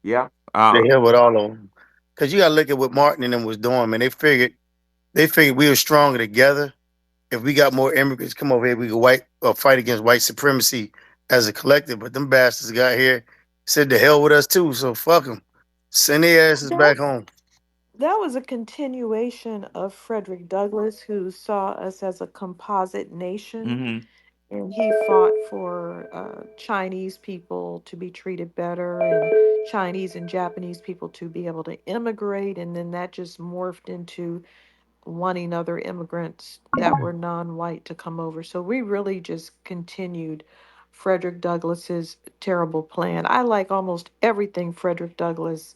Yeah. The hell with all of them. Cause you gotta look at what Martin and them was doing, man. They figured we were stronger together. If we got more immigrants come over here, we could fight against white supremacy as a collective. But them bastards got here, said the hell with us too. So fuck them. Send their asses back that's home. that was a continuation of Frederick Douglass, who saw us as a composite nation, Hmm. and he fought for Chinese people to be treated better, and Chinese and Japanese people to be able to immigrate, and then that just morphed into wanting other immigrants that were non-white to come over. So we really just continued Frederick Douglass's terrible plan. I like almost everything Frederick Douglass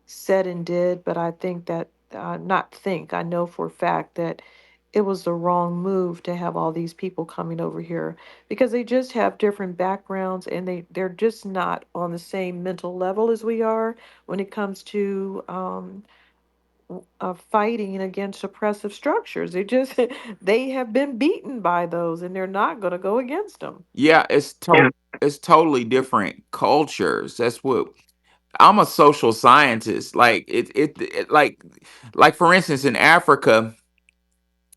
said and did, but I think that not think, I know for a fact that it was the wrong move to have all these people coming over here because they just have different backgrounds, and they're just not on the same mental level as we are when it comes to fighting against oppressive structures. They just they have been beaten by those, and they're not going to go against them. Yeah, it's totally different cultures. That's what I'm a social scientist. Like like for instance in Africa,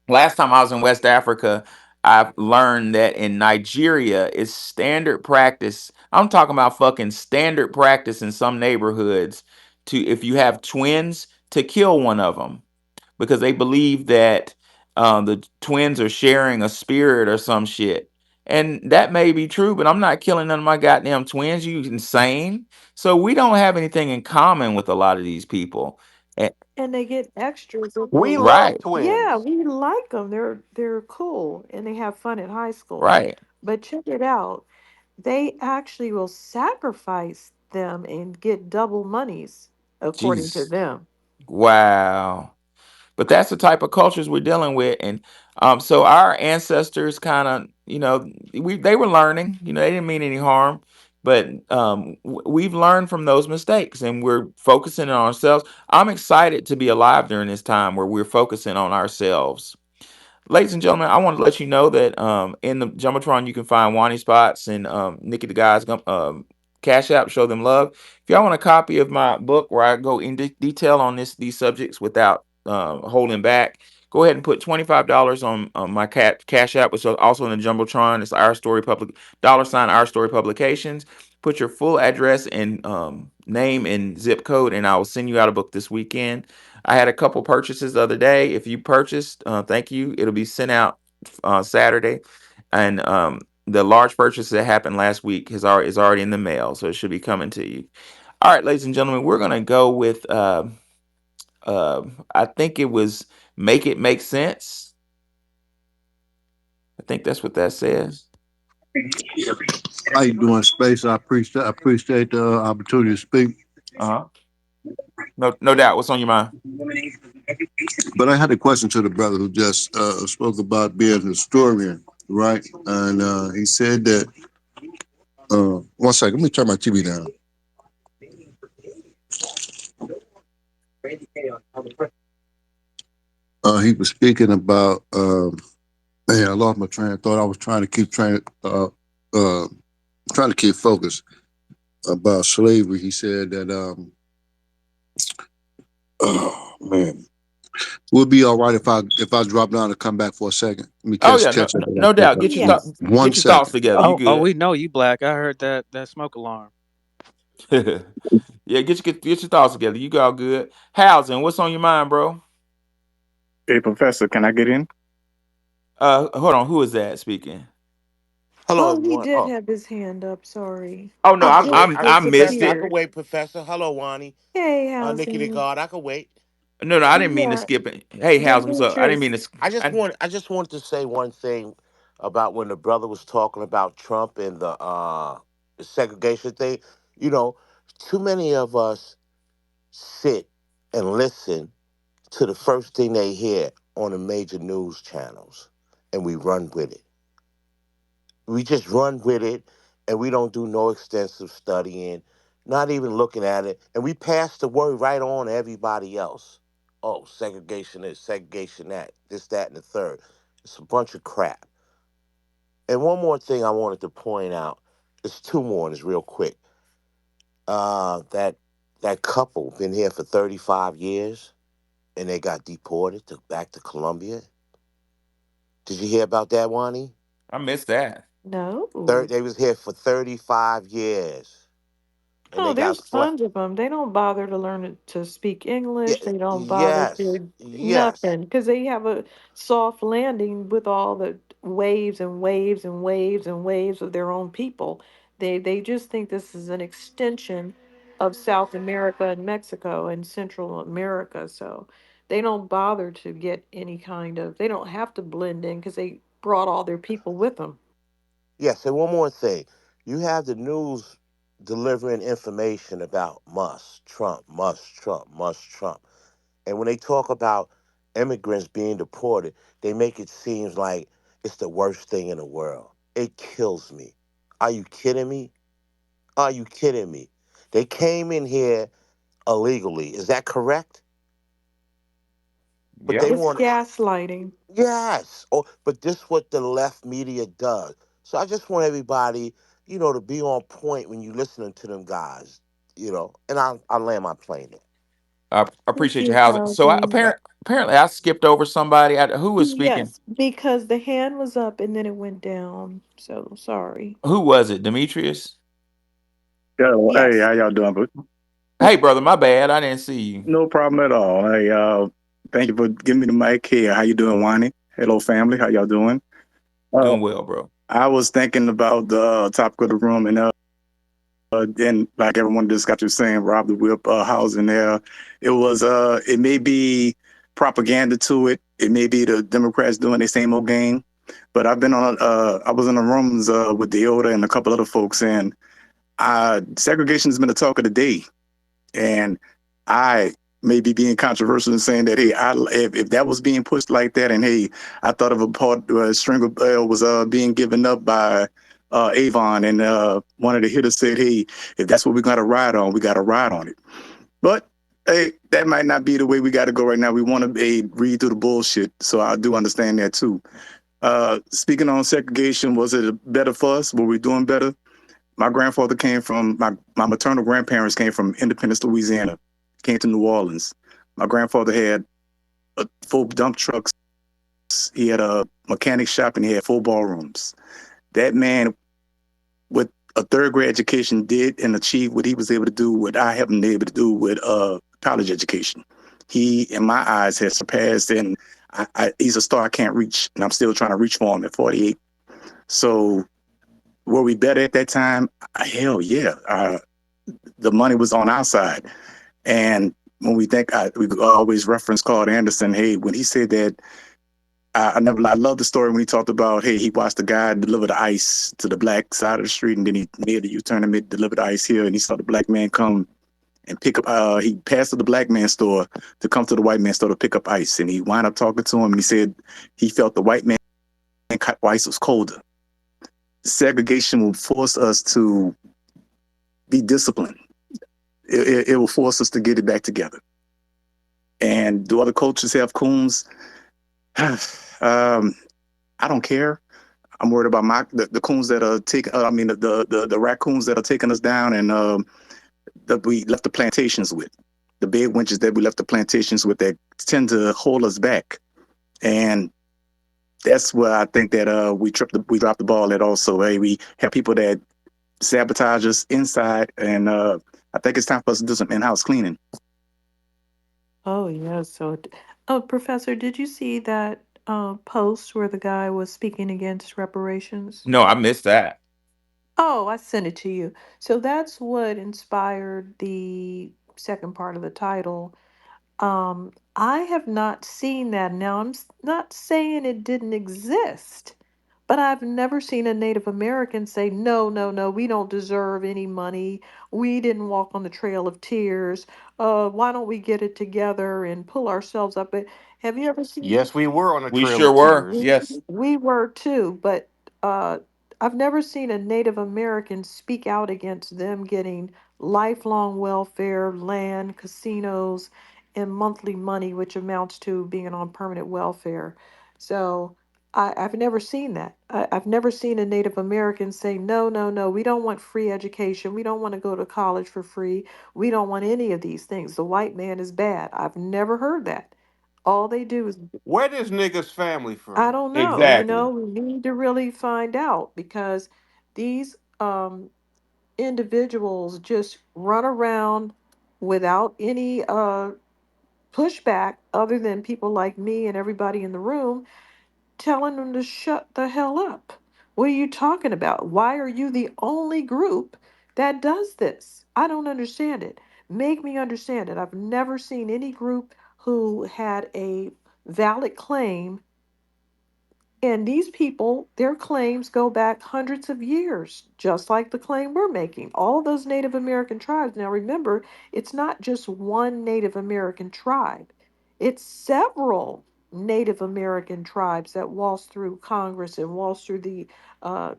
last time I was in West Africa, I've learned that in Nigeria, it's standard practice. I'm talking about fucking standard practice in some neighborhoods to, if you have twins, to kill one of them because they believe that the twins are sharing a spirit or some shit. And that may be true, but I'm not killing none of my goddamn twins. You insane? So we don't have anything in common with a lot of these people. Eh, And they get extras if We they. love right, Yeah, twins. we like them. They're cool and they have fun at high school. right. But check it out. They actually will sacrifice them and get double monies, according to Jesus. them. Wow. But that's the type of cultures we're dealing with. And so our ancestors kind of, they were learning, they didn't mean any harm, but we've learned from those mistakes and we're focusing on ourselves. I'm excited to be alive during this time where we're focusing on ourselves. Ladies and gentlemen, I want to let you know that in the Jumbotron you can find Wani Spots and Nikki the Guy's Cash App. Show them love. If y'all want a copy of my book where I go in detail on these subjects without holding back, go ahead and put $25 on my Cash App, which is also in the Jumbotron. It's Our Story Public $ Our Story Publications. Put your full address and name and zip code, and I will send you out a book this weekend. I had a couple purchases the other day. If you purchased, thank you. It'll be sent out Saturday, and the large purchase that happened last week is already in the mail, so it should be coming to you. All right, ladies and gentlemen, we're gonna go with uh, I think it was "Make It Make Sense." I think that's what that says. How you doing, Space? I appreciate the opportunity to speak. Uh huh. No doubt. What's on your mind? But I had a question to the brother who just spoke about being a historian, right? And he said that. One second, let me turn my TV down. He was speaking about. Man, I lost my train of thought. I was trying to keep focused about slavery. He said that. Oh man. We'll be all right if I drop down and come back for a second. Let me Oh yeah, no, catch up with no that. doubt. Yes. One Get your thoughts second. together. You Oh, good? we know you black. I heard that smoke alarm. Yeah, get your thoughts together. You all good? Housing. What's on your mind, bro? Hey, Professor, can I get in? Hold on. Who is that speaking? Hello, Oh, he everyone. did Oh, have his hand up. Sorry. Oh no, I It could just wait. I missed Professor, I it. could disappeared. wait, Professor. Hello, Wani. Hey, Nikki the housing. God, I could wait. No, I didn't mean to Yeah, skip it. Hey, House, what's up? I didn't Demetrius. mean to. I, I just wanted to say one thing about when the brother was talking about Trump and the segregation thing. You know, too many of us sit and listen to the first thing they hear on the major news channels, and we run with it. We just run with it, and we don't do no extensive studying, not even looking at it, and we pass the word right on to everybody else. Oh, segregation is segregation that, this, that, and the third. It's a bunch of crap. And one more thing I wanted to point out. It's two more, and it's real quick. That couple been here for 35 years, and they got deported back to Colombia. Did you hear about that, Wani? I missed that. No. They was here for 35 years, and Oh, they got there's swept. tons of them. They don't bother to learn to speak Yeah, English. They don't bother yes, to yes, nothing because they have a soft landing with all the waves and waves and waves and waves of their own people. They just think this is an extension of South America and Mexico and Central America. So they don't bother to get any kind of. They don't have to blend in because they brought all their people with them. yes. And one more thing, you have the news delivering information about Musk, Trump, and when they talk about immigrants being deported, they make it seem like it's the worst thing in the world. It kills me. Are you kidding me? Are you kidding me? They came in here illegally. Is that correct? But Yep. they It's want. gaslighting. Yes. Oh, but this what the left media does. So I just want everybody, to be on point when you listening to them guys, And I land my plane there. I Thank appreciate your you, housing. So housing. apparently I skipped over somebody. Who was speaking? Yes, because the hand was up and then it went down. So sorry. Who was it? Demetrius. Yeah, hey, Yes. how y'all doing, bro? Hey, brother, my bad. I didn't see you. No problem at all. Hey, thank you for giving me the mic here. How you doing, Wani? Hello, family. How y'all doing? Uh, Doing well, bro. I was thinking about the topic of the room, and then like everyone just got you saying, Rob the Whip house in there. It may be propaganda to it. It may be the Democrats doing their same old game. But I was in the rooms with Deoda and a couple other folks, and segregation has been the talk of the day. And I may be being controversial in saying that, hey, if that was being pushed like that, and hey, I thought of a part where a string of bell was being given up by Avon, and one of the hitters said, hey, if that's what we got to ride on, we got to ride on it. But hey, that might not be the way we got to go right now. We want to read through the bullshit, so I do understand that too. Speaking on segregation, was it better for us? Were we doing better? My grandfather came from my maternal grandparents came from Independence, Louisiana, came to New Orleans. My grandfather had a full dump trucks. He had a mechanic shop and he had full ballrooms. That man, with a third grade education, did and achieved what he was able to do, what I haven't been able to do with college education. He, in my eyes, has surpassed, and he's a star I can't reach, and I'm still trying to reach for him at 48. So, were we better at that time? Hell yeah. The money was on our side. And when we always reference Carl Anderson. Hey, when he said that, I love the story when he talked about, hey, he watched the guy deliver the ice to the black side of the street, and then he made the U-turn and deliver the ice here, and he saw the black man come and pick up. He passed to the black man's store to come to the white man's store to pick up ice, and he wound up talking to him, and he said he felt the white man ice was colder. Segregation will force us to be disciplined. It will force us to get it back together. And do other cultures have coons? I don't care. I'm worried about the coons that are taking. I mean, the raccoons that are taking us down, and that we left the plantations with, the big winches that we left the plantations with that tend to hold us back. And that's where I think that we dropped the ball at. Also, hey, we have people that sabotage us inside, and I think it's time for us to do some in-house cleaning. Oh, yeah. Oh, Professor, did you see that post where the guy was speaking against reparations? No, I missed that. Oh, I sent it to you. So that's what inspired the second part of the title. I have not seen that. Now, not saying it didn't exist, but I've never seen a Native American say, no, no, no, we don't deserve any money. We didn't walk on the Trail of Tears. Why don't we get it together and pull ourselves up? Have you ever seen? Yes, we were on a We trail sure of were. tears. Yes. We were too, but uh, I've never seen a Native American speak out against them getting lifelong welfare, land, casinos, and monthly money, which amounts to being on permanent welfare. So I've never seen that. I've never seen a Native American say, no, no, no, we don't want free education. We don't want to go to college for free. We don't want any of these things. The white man is bad. I've never heard that. All they do is Where does niggas family I from? don't know. Exactly. We need to really find out because these individuals just run around without any pushback other than people like me and everybody in the room telling them to shut the hell up. What are you talking about? Why are you the only group that does this? I don't understand it. Make me understand it. I've never seen any group who had a valid claim, and these people, their claims go back hundreds of years, just like the claim we're making. All those Native American tribes. Now, remember, it's not just one Native American tribe, it's several Native American tribes that waltz through Congress and waltz through the uh,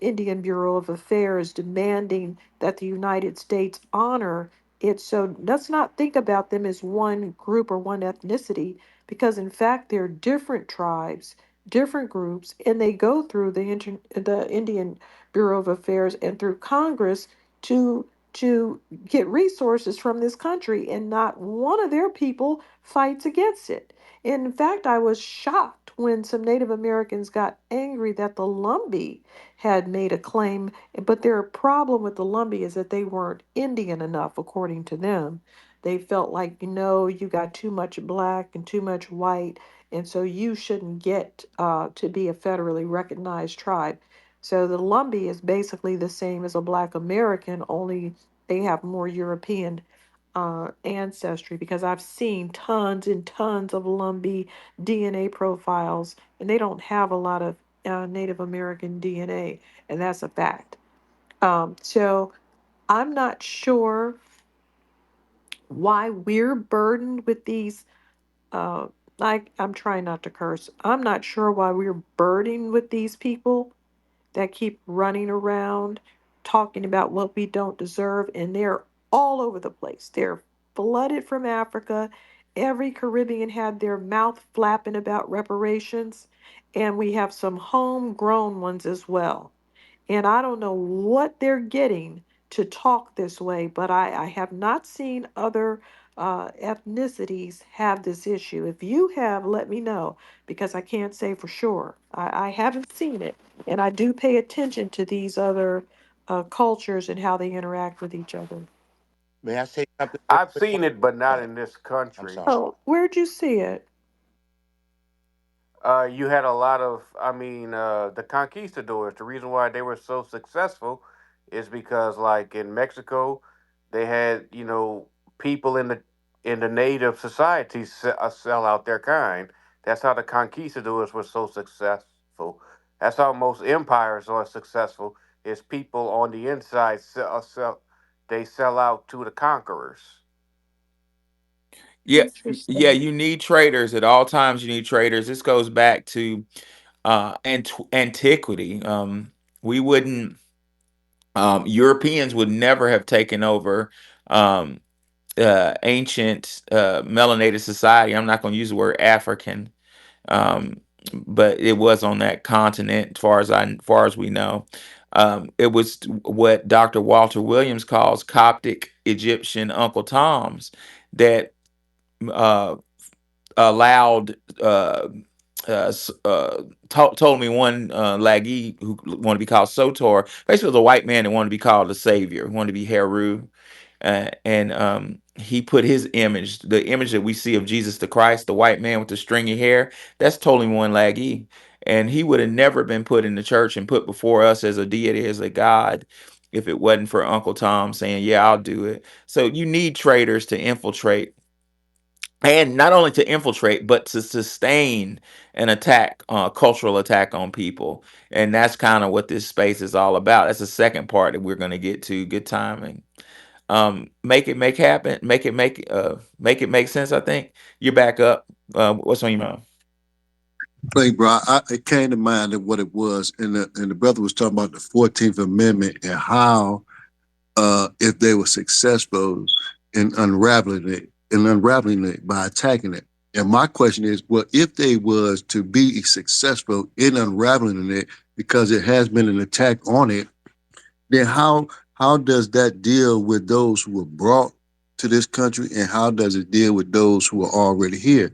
Indian Bureau of Affairs demanding that the United States honor it. So let's not think about them as one group or one ethnicity, because in fact, they're different tribes, different groups, and they go through the Indian Bureau of Affairs and through Congress to get resources from this country, and not one of their people fights against it. In fact, I was shocked when some Native Americans got angry that the Lumbee had made a claim, but their problem with the Lumbee is that they weren't Indian enough, according to them. They felt like, you got too much black and too much white, and so you shouldn't get to be a federally recognized tribe. So the Lumbee is basically the same as a Black American, only they have more European ancestry, because I've seen tons and tons of Lumbee DNA profiles, and they don't have a lot of Native American DNA, and that's a fact. So I'm not sure why we're burdened with these. I'm trying not to curse. I'm not sure why we're burdened with these people that keep running around talking about what we don't deserve, and they're all over the place. They're flooded from Africa. Every Caribbean had their mouth flapping about reparations, and we have some homegrown ones as well. And I don't know what they're getting to talk this way, but I have not seen other ethnicities have this issue. If you have, let me know, because I can't say for sure. I haven't seen it. And I do pay attention to these other cultures and how they interact with each other. May I say something real I've quick? seen it, but Go not ahead. in this I'm country. sorry. Oh, where'd you see it? You had a lot of, I mean, the conquistadors. The reason why they were so successful is because, like in Mexico, they had people in the native society sell out their kind. That's how the conquistadors were so successful. That's how most empires are successful. Is people on the inside they sell out to the conquerors. Yeah, yeah, Interesting. you need traders at all times. You need traders. This goes back to antiquity. We wouldn't Europeans would never have taken over um, ancient melanated society. I'm not going to use the word African, um, but it was on that continent, far as we know. It was what Dr. Walter Williams calls Coptic Egyptian Uncle Toms that uh, allowed told me one Laggy who wanted to be called Sotor, basically was a white man that wanted to be called the savior, wanted to be Heru, and he put his image, the image that we see of Jesus the Christ, the white man with the stringy hair, that's totally one Laggy, and he would have never been put in the church and put before us as a deity, as a god, if it wasn't for Uncle Tom saying, "Yeah, I'll do it." So you need traders to infiltrate, and not only to infiltrate but to sustain an attack, cultural attack on people. And that's kind of what this space is all about. That's the second part that we're going to get to. Good timing. Make it make happen, make it make sense. I think you're back up. What's on your mind? Hey, bro, it came to mind of what it was, and the brother was talking about the 14th Amendment and how if they were successful in unraveling it by attacking it. And my question is, well, if they was to be successful in unraveling it because it has been an attack on it, then how does that deal with those who were brought to this country, and how does it deal with those who are already here?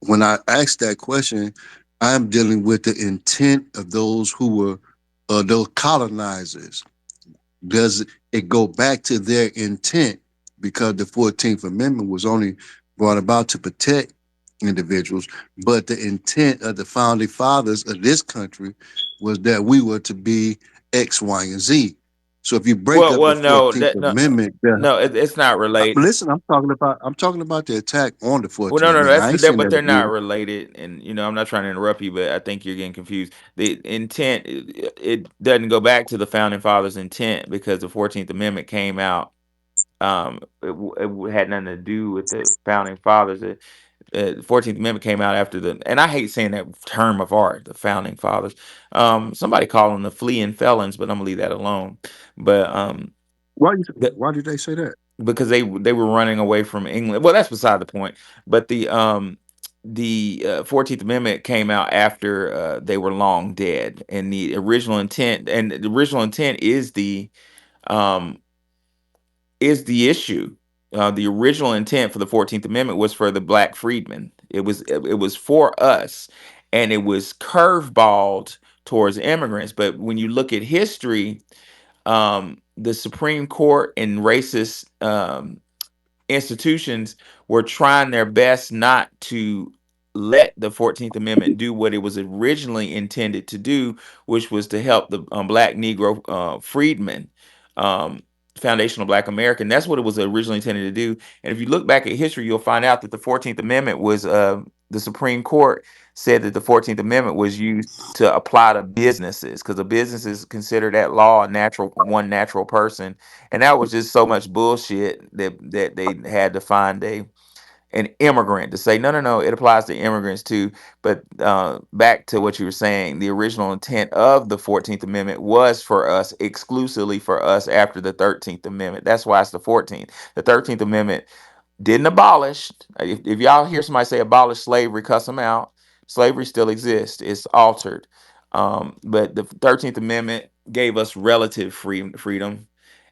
When I ask that question, I'm dealing with the intent of those who were those colonizers. Does it go back to their intent? Because the 14th Amendment was only brought about to protect individuals, but the intent of the founding fathers of this country was that we were to be X, Y, and Z. So if you break up the No, 14th that no, Amendment, no, it's not related. listen, I'm talking about the attack on the Well, 14th no, no, Amendment. that's I ain't that, saying but that they're it not is. related. And I'm not trying to interrupt you, but I think you're getting confused. The intent, it doesn't go back to the founding fathers' intent, because the 14th Amendment came out. It had nothing to do with the founding fathers. The 14th Amendment came out after and I hate saying that term of art, the founding fathers. Somebody call them the fleeing felons, but I'm gonna leave that alone. But Why did they say that? because they were running away from England. Well, that's beside the point. But the 14th Amendment came out after they were long dead, and the original intent um, is the issue. The original intent for the 14th Amendment was for the black freedmen. It was for us, and it was curveballed towards immigrants. But when you look at history, the Supreme Court and racist institutions were trying their best not to let the 14th Amendment do what it was originally intended to do, which was to help the Black Negro freedmen, um, foundational Black American. That's what it was originally intended to do. And if you look back at history, you'll find out that the 14th Amendment was the Supreme Court said that the 14th Amendment was used to apply to businesses because the businesses consider that law a natural one natural person, and that was just so much bullshit that they had to find an immigrant to say no, it applies to immigrants too. But back to what you were saying, the original intent of the 14th Amendment was for us, exclusively for us, after the 13th Amendment. That's why it's the 14th. The 13th Amendment didn't abolish. If y'all hear somebody say abolish slavery, cuss them out. Slavery still exists. It's altered. But the 13th Amendment gave us relative freedom,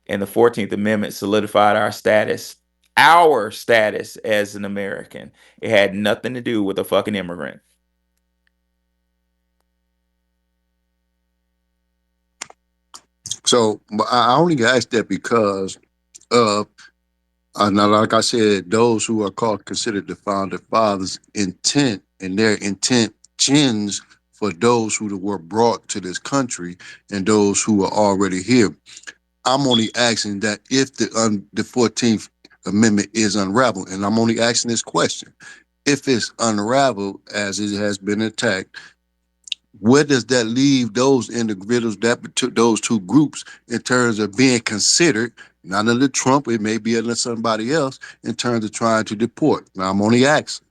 and the 14th Amendment solidified our status as an American. It had nothing to do with a fucking immigrant. So I only asked that because uh now, like I said, those who are called considered the founder fathers' intent and their intentions for those who were brought to this country and those who are already here. I'm only asking that if the 14th Amendment is unraveled, and I'm only asking this question: if it's unraveled as it has been attacked, where does that leave those individuals, those two groups, in terms of being considered, not under Trump, it may be under somebody else, in terms of trying to deport? Now, I'm only asking,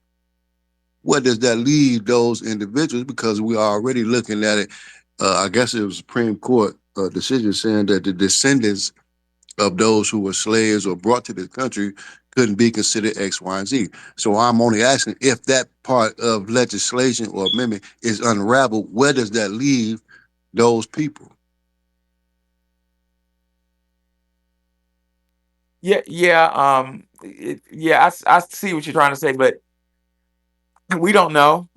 where does that leave those individuals? Because we are already looking at it. I guess it was Supreme Court decision saying that the descendants of those who were slaves or brought to this country couldn't be considered X, Y, and Z. So I'm only asking, if that part of legislation or amendment is unraveled, where does that leave those people? Yeah, yeah, yeah. I see what you're trying to say, but we don't know.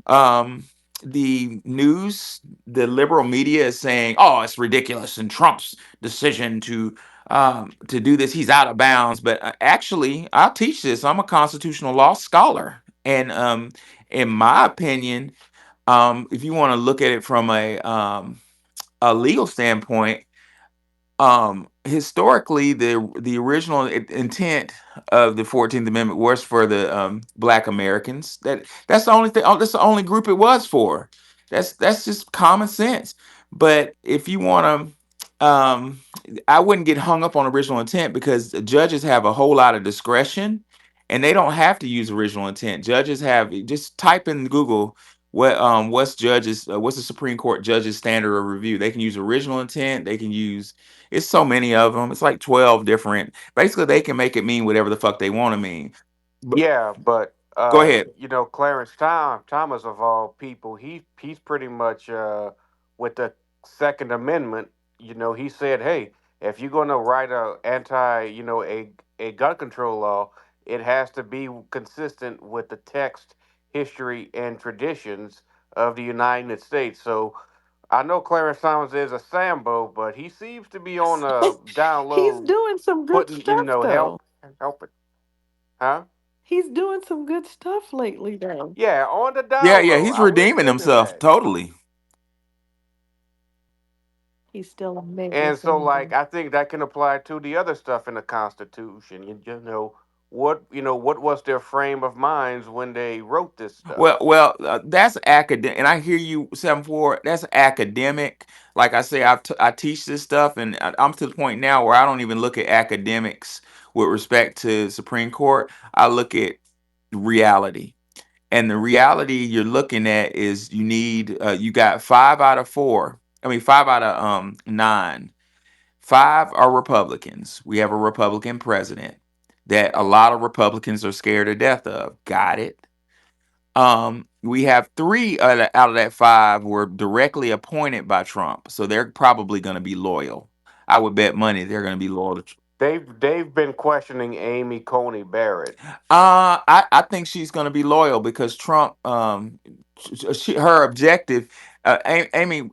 The news, the liberal media is saying, "Oh, it's ridiculous," and Trump's decision to do this, he's out of bounds. But actually, I'll teach this. I'm a constitutional law scholar, and in my opinion, if you want to look at it from a legal standpoint, historically the original intent of the 14th Amendment was for the Black Americans. That's the only thing. That's the only group it was for. That's just common sense. But if you want to, I wouldn't get hung up on original intent, because the judges have a whole lot of discretion, and they don't have to use original intent. Judges have, just type in Google what's the Supreme Court judges standard of review. They can use original intent. They can use, it's so many of them. It's like 12 different. Basically, they can make it mean whatever the fuck they want to mean. But Yeah, but go ahead. Clarence Thomas of all people, he's pretty much with the Second Amendment. He said, "Hey, if you're going to write a anti, a gun control law, it has to be consistent with the text, history, and traditions of the United States." So I know Clarence Thomas is a Sambo, but he seems to be on a He's download, doing some good putting stuff though. helping, huh? He's doing some good stuff lately though. Yeah, on the Yeah, down yeah, low. he's I will redeeming give him himself that. totally. He's still a major And so, like, Sambo. I think that can apply to the other stuff in the Constitution. What was their frame of minds when they wrote this Well, stuff? that's academic, and I hear you 7-4. That's academic. Like I say, I teach this stuff, and I'm to the point now where I don't even look at academics with respect to Supreme Court. I look at reality, and the reality you're looking at is you got 5 out of 4. I mean, 5 out of 9. 5 are Republicans. We have a Republican president that a lot of Republicans are scared to death of. Got it. We have 3 out of that 5 were directly appointed by Trump, so they're probably going to be loyal. I would bet money they're going to be loyal. They've been questioning Amy Coney Barrett. I think she's going to be loyal because Trump, her objective, Amy,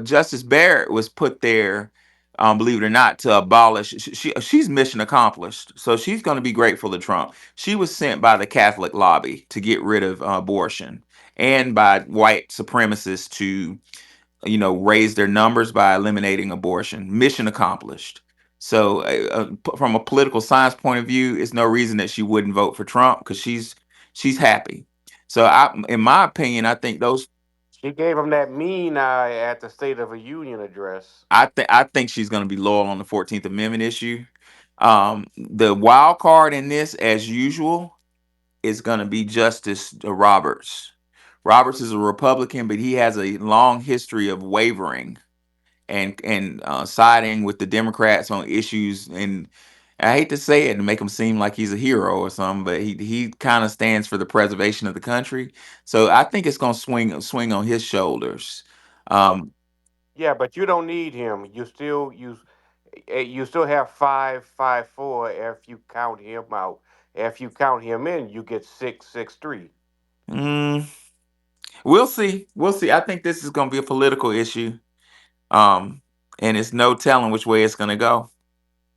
Justice Barrett was put there, believe it or not, to abolish. She's mission accomplished, so she's going to be grateful to Trump. She was sent by the Catholic lobby to get rid of abortion, and by white supremacists to raise their numbers by eliminating abortion. Mission accomplished. So, from a political science point of view, it's no reason that she wouldn't vote for Trump because she's happy. So, in my opinion, I think those. She gave him that mean eye at the State of a Union address. I think she's going to be loyal on the 14th Amendment issue. The wild card in this, as usual, is going to be Justice Roberts. Roberts is a Republican, but he has a long history of wavering and siding with the Democrats on issues. And I hate to say it and make him seem like he's a hero or something, but he kind of stands for the preservation of the country. So I think it's going to swing on his shoulders. Um, Yeah, but you don't need him. You still have 554 if you count him out. If you count him in, you get 663. mm, we'll see. We'll see. I think this is going to be a political issue. Um, and it's no telling which way it's going to go.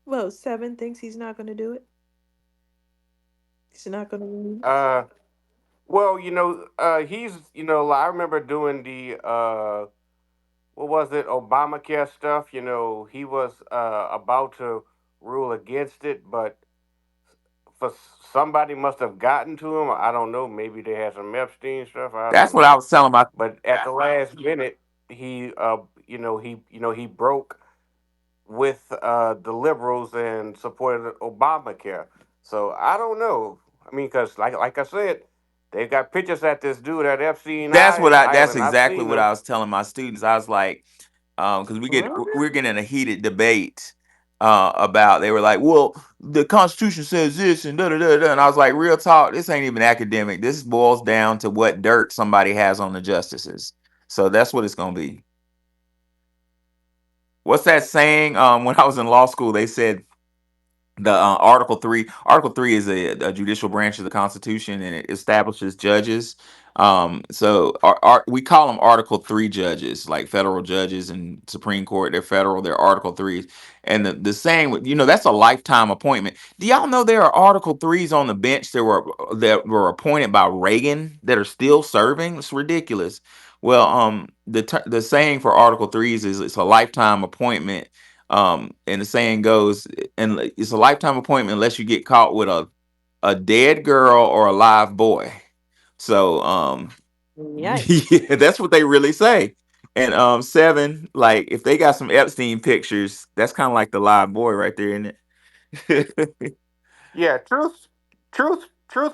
Well, Seven thinks he's not going to do it. He's not going to win. Uh, well, he's I remember doing the what was it, Obamacare stuff. He was about to rule against it, but for somebody must have gotten to him. I don't know. Maybe they had some Epstein stuff. I don't That's what I know. was telling my. But at the last minute, he broke with the liberals and supported Obamacare. So I don't know. I mean, because like I said, they got pictures at this dude at Epstein That's Island. I've exactly seen what them. I was telling my students. I was like, because we're getting a heated debate about. They were like, well, the Constitution says this and da da da da, and I was like, real talk. This ain't even academic. This boils down to what dirt somebody has on the justices. So that's what it's gonna be. What's that saying? When I was in law school, they said the Article 3 is a judicial branch of the Constitution, and it establishes judges. So we call them Article 3 judges, like federal judges and Supreme Court. They're federal, they're Article 3s. And the saying, that's a lifetime appointment. Do y'all know there are Article 3s on the bench that were appointed by Reagan that are still serving? It's ridiculous. Well, the saying for Article 3s is it's a lifetime appointment. And the saying goes, and it's a lifetime appointment unless you get caught with a dead girl or a live boy. So Yikes. yeah, that's what they really say. And Seven, like if they got some Epstein pictures, that's kind of like the live boy right there, isn't it? Yeah, truth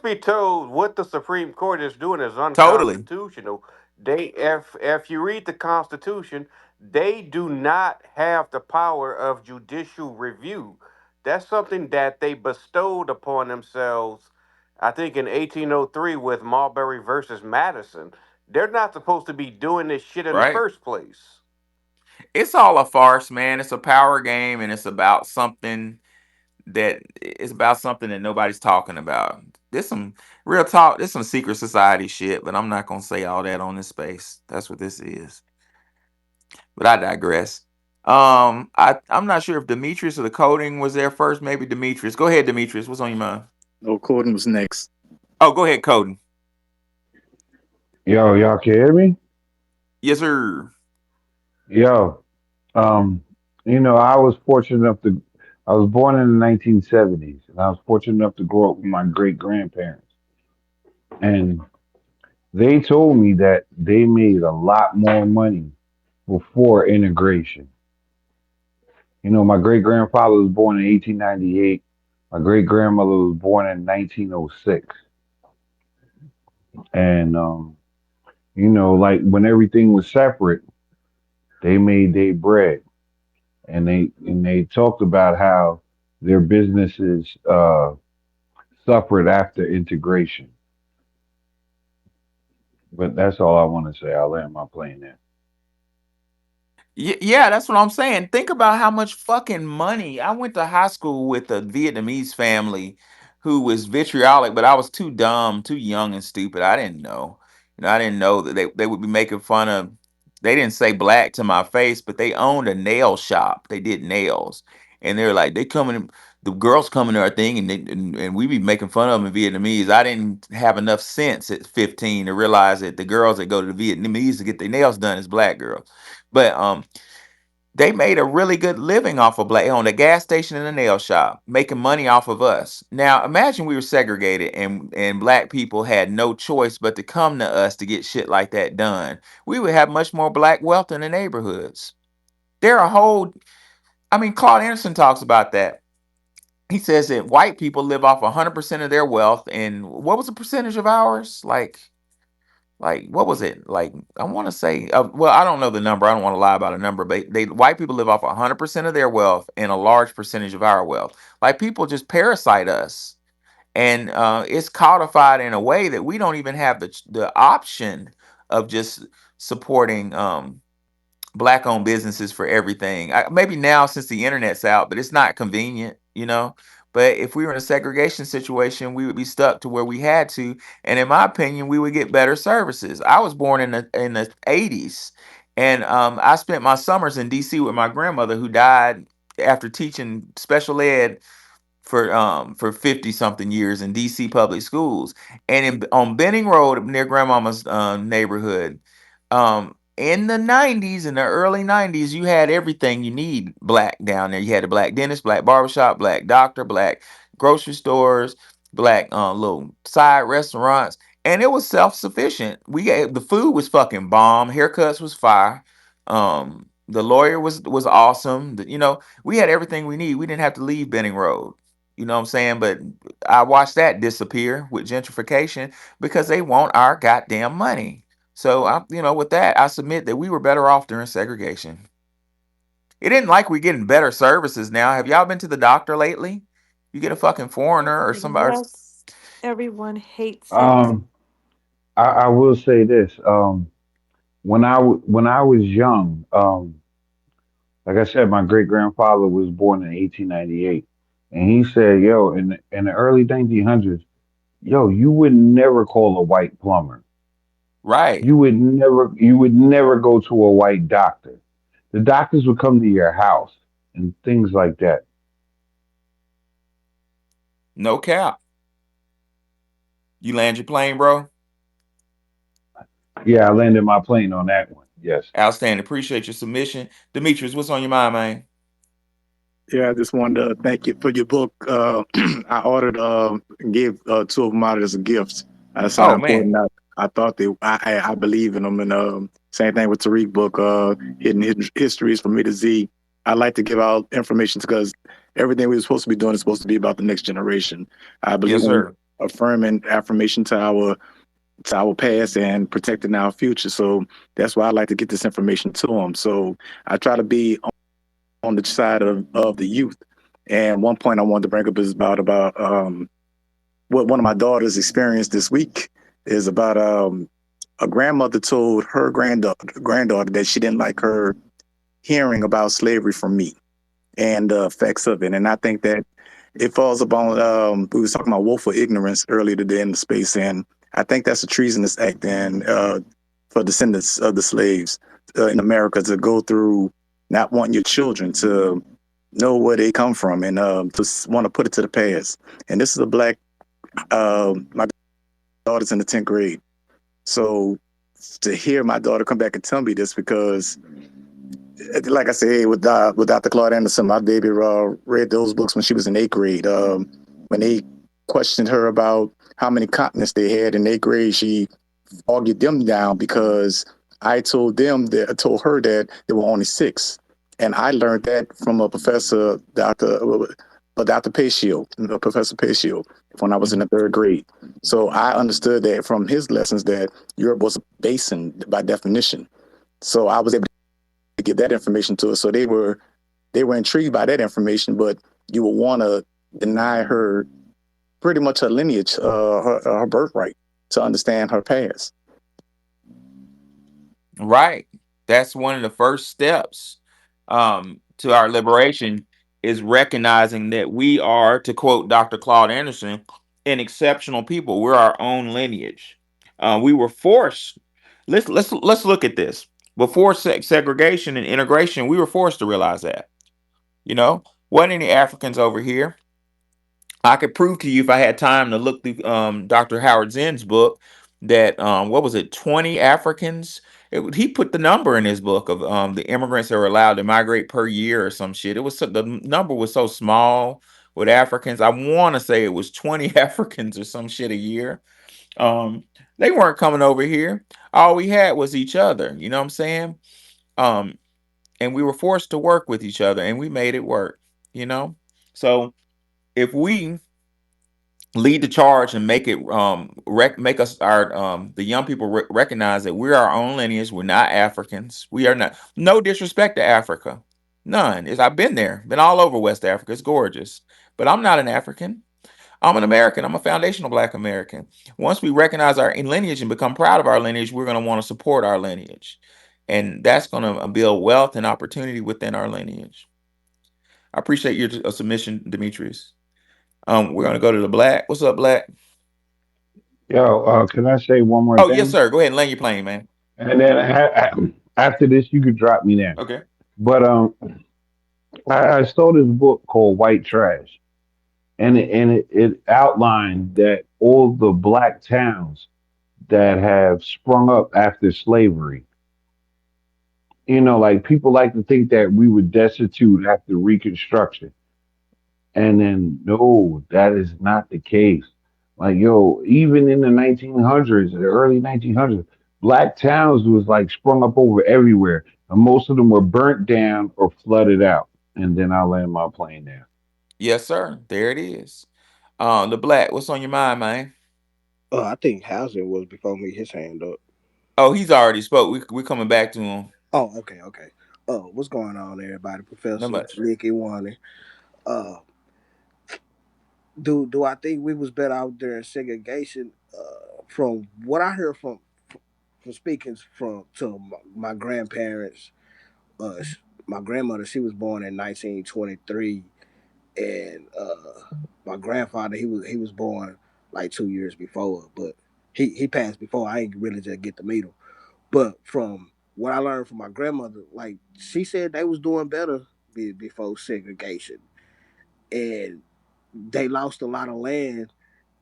be told, what the Supreme Court is doing is Totally. unconstitutional. If you read the Constitution, they do not have the power of judicial review. That's something that they bestowed upon themselves, I think in 1803 with Marbury versus Madison. They're not supposed to be doing this shit in the Right. first place. It's all a farce, man. It's a power game, and it's about something that nobody's talking about. There's some real talk. There's some secret society shit, but I'm not gonna say all that on this space. That's what this is. But I digress. I'm not sure if Demetrius or the coding was there first. Maybe Demetrius. Go ahead, Demetrius. What's on your mind? No, Corden was next. Oh, go ahead, coding. Yo, y'all can hear me? Yes, sir. Yo, um, I was fortunate enough to, I was born in the 1970s, and I was fortunate enough to grow up with my great grandparents. And they told me that they made a lot more money before integration. My great grandfather was born in 1898. My great grandmother was born in 1906. And, like when everything was separate, they made their bread. And they talked about how their businesses suffered after integration. But that's all I want to say. I'll land my plane there. Yeah, that's what I'm saying. Think about how much fucking money. I went to high school with a Vietnamese family who was vitriolic, but I was too dumb, too young and stupid. I didn't know. I didn't know that they would be making fun of. They didn't say black to my face, but they owned a nail shop. They did nails, and they're like, they come in. The girls come into our thing, and we be making fun of them in Vietnamese. I didn't have enough sense at 15 to realize that the girls that go to the Vietnamese to get their nails done is black girls. But they made a really good living off of black on the gas station and the nail shop, making money off of us. Now imagine we were segregated and black people had no choice but to come to us to get shit like that done. We would have much more black wealth in the neighborhoods. There are whole I mean, Claude Anderson talks about that. He says that white people live off 100% of their wealth, and what was the percentage of ours? Like what was it, like I want to say well, I don't know the number, I don't want to lie about a number, but they white people live off 100% of their wealth and a large percentage of our wealth. Like people just parasite us, and it's codified in a way that we don't even have the option of just supporting black owned businesses for everything. Maybe now since the internet's out, but it's not convenient. But if we were in a segregation situation, we would be stuck to where we had to. And in my opinion, we would get better services. I was born in the 80s, and I spent my summers in DC with my grandmother who died after teaching special ed for 50 something years in DC public schools. And on Benning Road near grandmama's neighborhood, in the 90s, in the early 90s, you had everything you need black down there. You had a black dentist, black barbershop, black doctor, black grocery stores, black little side restaurants, and it was self-sufficient. The food was fucking bomb, haircuts was fire. The lawyer was awesome. We had everything we need. We didn't have to leave Benning Road. You know what I'm saying? But I watched that disappear with gentrification because they want our goddamn money. So with that, I submit that we were better off during segregation. It isn't like we're getting better services now. Have y'all been to the doctor lately? You get a fucking foreigner or somebody. Yes, everyone hates it. Um, I will say this. When I was young, like I said, my great grandfather was born in 1898, and he said, "Yo, in the early 1900s, yo, you would never call a white plumber. Right. You would never go to a white doctor. The doctors would come to your house and things like that." No cap. You land your plane, bro. Yeah, I landed my plane on that one. Yes. Outstanding. Appreciate your submission. Demetrius, what's on your mind, man? Yeah, I just wanted to thank you for your book. I ordered, gave two of them out as a gift. I saw how Oh man. important I thought I believe in them. And same thing with Tariq book, Hidden Histories from Me to Z. I like to give out information because everything we're supposed to be doing is supposed to be about the next generation. I believe Yes, in sir. affirming affirmation to our past and protecting our future. So that's why I like to get this information to them. So I try to be on the side of the youth. And one point I wanted to bring up is about what one of my daughters experienced this week is about a grandmother told her granddaughter that she didn't like her hearing about slavery from me and the effects of it. And I think that it falls upon we was talking about willful ignorance earlier today in the space, and I think that's a treasonous act and for descendants of the slaves in America to go through not wanting your children to know where they come from and to want to put it to the past. And this is a black my daughter's in the 10th grade, so to hear my daughter come back and tell me this, because like I say, with Dr. Claude Anderson, my baby read those books when she was in 8th grade. When they questioned her about how many continents they had in 8th grade, she argued them down because I told her that there were only 6, and I learned that from a professor, Dr. Pacio, Professor Pacio, when I was in the 3rd grade. So I understood that from his lessons that Europe was a basin by definition. So I was able to get that information to us. So they were intrigued by that information, but you would want to deny her pretty much her lineage, her birthright, to understand her past. Right. That's one of the first steps to our liberation is recognizing that we are, to quote Dr. Claude Anderson, an exceptional people. We're our own lineage. We were forced. Let's look at this. Before segregation and integration, we were forced to realize that. You know, wasn't any Africans over here. I could prove to you if I had time to look through Dr. Howard Zinn's book that what was it, 20 Africans? He put the number in his book of the immigrants that were allowed to migrate per year or some shit. It was the number was so small with Africans. I want to say it was 20 Africans or some shit a year. Um, they weren't coming over here. All we had was each other. You know what I'm saying? Um, and we were forced to work with each other, and we made it work. You know, so if we lead the charge and make it make us our the young people recognize that we're our own lineage. We're not Africans. We are not. No disrespect to Africa, none. Is I've been there, been all over West Africa. It's gorgeous, but I'm not an African. I'm an American. I'm a foundational Black American. Once we recognize our lineage and become proud of our lineage, we're going to want to support our lineage, and that's going to build wealth and opportunity within our lineage. I appreciate your submission, Demetrius. We're going to go to the Black. What's up, Black? Yo, can I say one more Oh, yes, thing? sir. Go ahead and land your plane, man. And then after this, you could drop me there. Okay. But I saw this book called White Trash, and it outlined that all the black towns that have sprung up after slavery, like people like to think that we were destitute after Reconstruction. And then, no, that is not the case. Like, yo, even in the 1900s, the early 1900s, black towns was like sprung up over everywhere. And most of them were burnt down or flooded out. And then I land my plane there. Yes, sir. There it is. The Black. What's on your mind, man? I think housing was before me. His hand up. Oh, he's already spoke. We're coming back to him. Oh, okay, okay. What's going on, everybody? Not Professor much. Nicky Warner. Uh, do I think we was better out during segregation? From what I heard from speaking from to my grandparents, my grandmother, she was born in 1923, and my grandfather, he was born like 2 years before, but he passed before. I ain't really just get to meet him. But from what I learned from my grandmother, like she said, they was doing better before segregation, and they lost a lot of land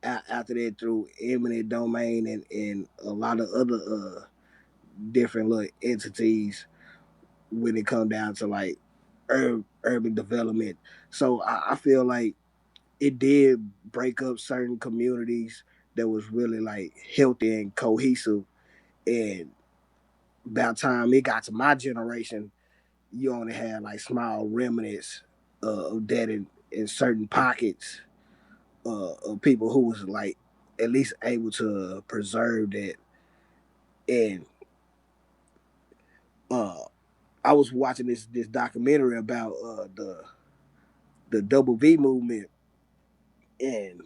after that through eminent domain and a lot of other different little entities when it come down to like urban development. So I feel like it did break up certain communities that was really like healthy and cohesive. And by the time it got to my generation, you only had like small remnants of that in certain pockets of people who was like at least able to preserve that. And uh, I was watching this documentary about the double V movement and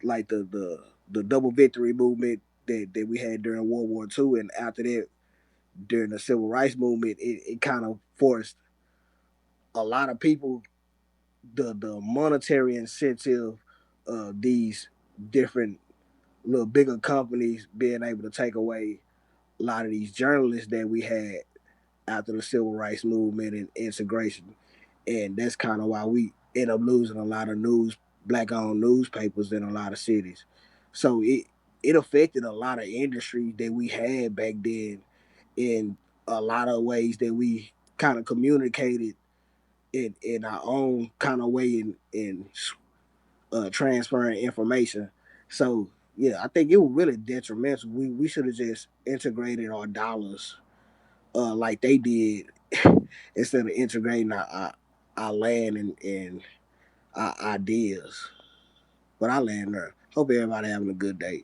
like the double victory movement that we had during World War II, and after that during the civil rights movement, it kind of forced a lot of people the monetary incentive of these different little bigger companies being able to take away a lot of these journalists that we had after the civil rights movement and integration. And that's kind of why we end up losing a lot of black owned newspapers in a lot of cities. So it affected a lot of industries that we had back then in a lot of ways that we kind of communicated in our own kind of way in transferring information. So yeah, I think it was really detrimental. We should have just integrated our dollars like they did instead of integrating our land and our ideas. But I land there. Hope everybody having a good day.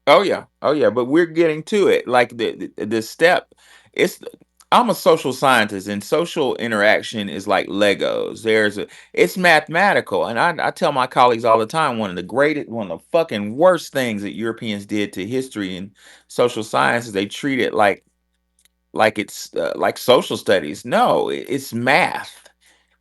Oh yeah. Oh yeah. But we're getting to it. Like the step. It's. I'm a social scientist, and social interaction is like Legos. It's mathematical, and I tell my colleagues all the time one of the fucking worst things that Europeans did to history and social science is they treat it like like it's like social studies. No, it's math.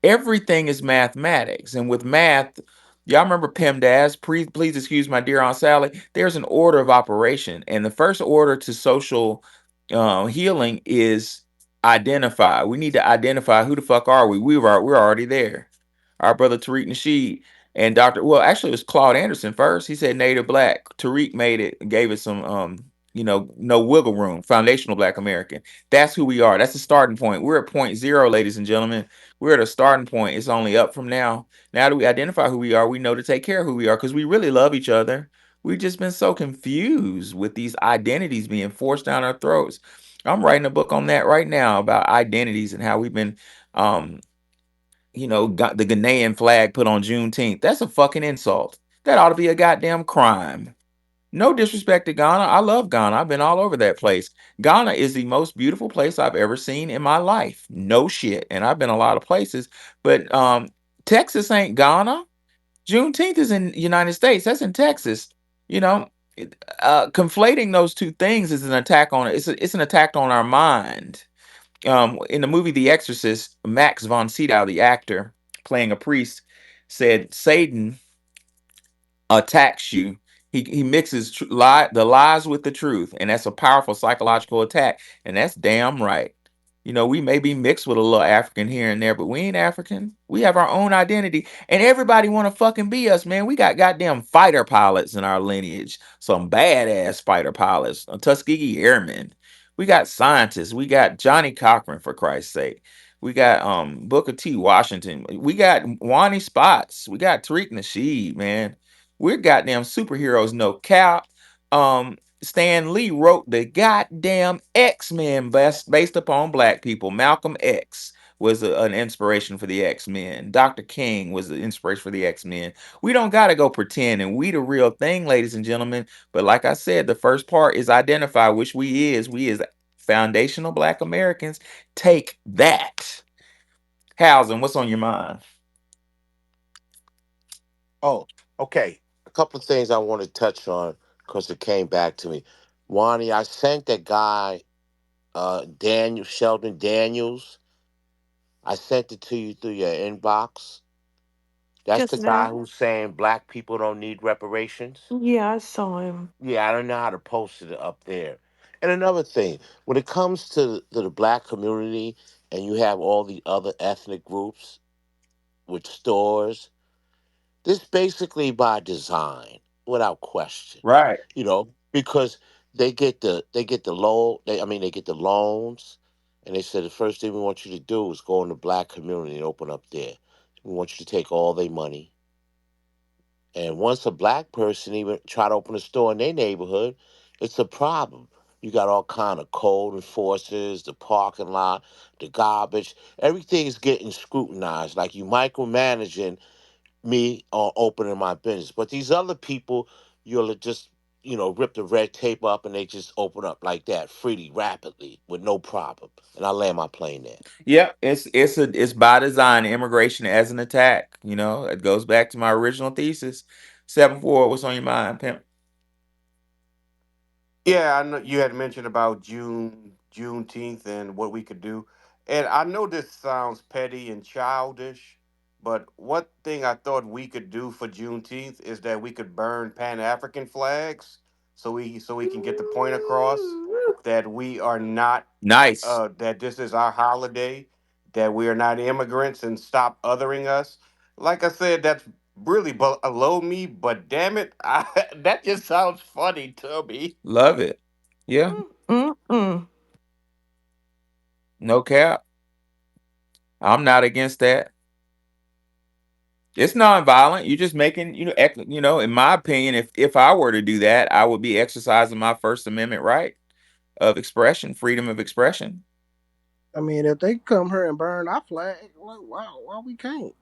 Everything is mathematics, and with math, y'all remember PEMDAS? Please excuse my dear Aunt Sally. There's an order of operation, and the first order to social healing is identify. We need to identify who the fuck are we. We're already there. Our brother Tariq Nasheed and Dr. Well, actually, it was Claude Anderson first. He said native black. Tariq made it, gave it some, no wiggle room. Foundational Black American. That's who we are. That's the starting point. We're at point zero, ladies and gentlemen. We're at a starting point. It's only up from now. Now that we identify who we are, we know to take care of who we are because we really love each other. We've just been so confused with these identities being forced down our throats. I'm writing a book on that right now about identities and how we've been um got the Ghanaian flag put on Juneteenth. That's a fucking insult. That ought to be a goddamn crime. No disrespect to Ghana. I love Ghana. I've been all over that place. Ghana is the most beautiful place I've ever seen in my life. No shit. And I've been a lot of places, but Texas ain't Ghana. Juneteenth is in the United States. That's in Texas. You know, conflating those two things is an attack on it's an attack on our mind. In the movie The Exorcist, Max von Sydow, the actor playing a priest, said Satan attacks you. He mixes the lies with the truth, and that's a powerful psychological attack, and that's damn right. We may be mixed with a little African here and there, but we ain't African. We have our own identity, and everybody want to fucking be us, man. We got goddamn fighter pilots in our lineage, some badass fighter pilots, Tuskegee Airmen. We got scientists. We got Johnny Cochran, for Christ's sake. We got Booker T. Washington. We got Wani Spots. We got Tariq Nasheed, man. We're goddamn superheroes, no cap. Stan Lee wrote the goddamn X-Men based upon black people. Malcolm X was an inspiration for the X-Men. Dr. King was the inspiration for the X-Men. We don't got to go pretend and we the real thing, ladies and gentlemen. But like I said, the first part is identify which we is. We is foundational black Americans. Take that. Housing, what's on your mind? Oh, okay. A couple of things I want to touch on because it came back to me. Wani, I sent that guy, Daniel Sheldon Daniels. I sent it to you through your inbox. That's the Just guy now? who's saying black people don't need reparations. Yeah, I saw him. Yeah, I don't know how to post it up there. And another thing, when it comes to the black community and you have all the other ethnic groups with stores, this basically by design, without question. Right. Because they get the loan, they get the loans, and they said the first thing we want you to do is go in the black community and open up there. We want you to take all their money. And once a black person even try to open a store in their neighborhood, it's a problem. You got all kind of code enforcers, the parking lot, the garbage. Everything's getting scrutinized. Like you micromanaging me on opening my business. But these other people, you'll just, rip the red tape up and they just open up like that, freely, rapidly, with no problem. And I land my plane there. Yep, it's by design, immigration as an attack. It goes back to my original thesis. 7-4, what's on your mind, pimp? Yeah, I know you had mentioned about Juneteenth and what we could do, and I know this sounds petty and childish, but one thing I thought we could do for Juneteenth is that we could burn Pan African flags, so we can get the point across that we are not Nice. that this is our holiday, that we are not immigrants, and stop othering us. Like I said, that's really below me, but damn it, that just sounds funny to me. Love it. Yeah, Mm-mm. no cap. I'm not against that. It's nonviolent. You're just making, in my opinion, if I were to do that, I would be exercising my First Amendment right of expression, freedom of expression. I mean, if they come here and burn our flag, like, why we can't?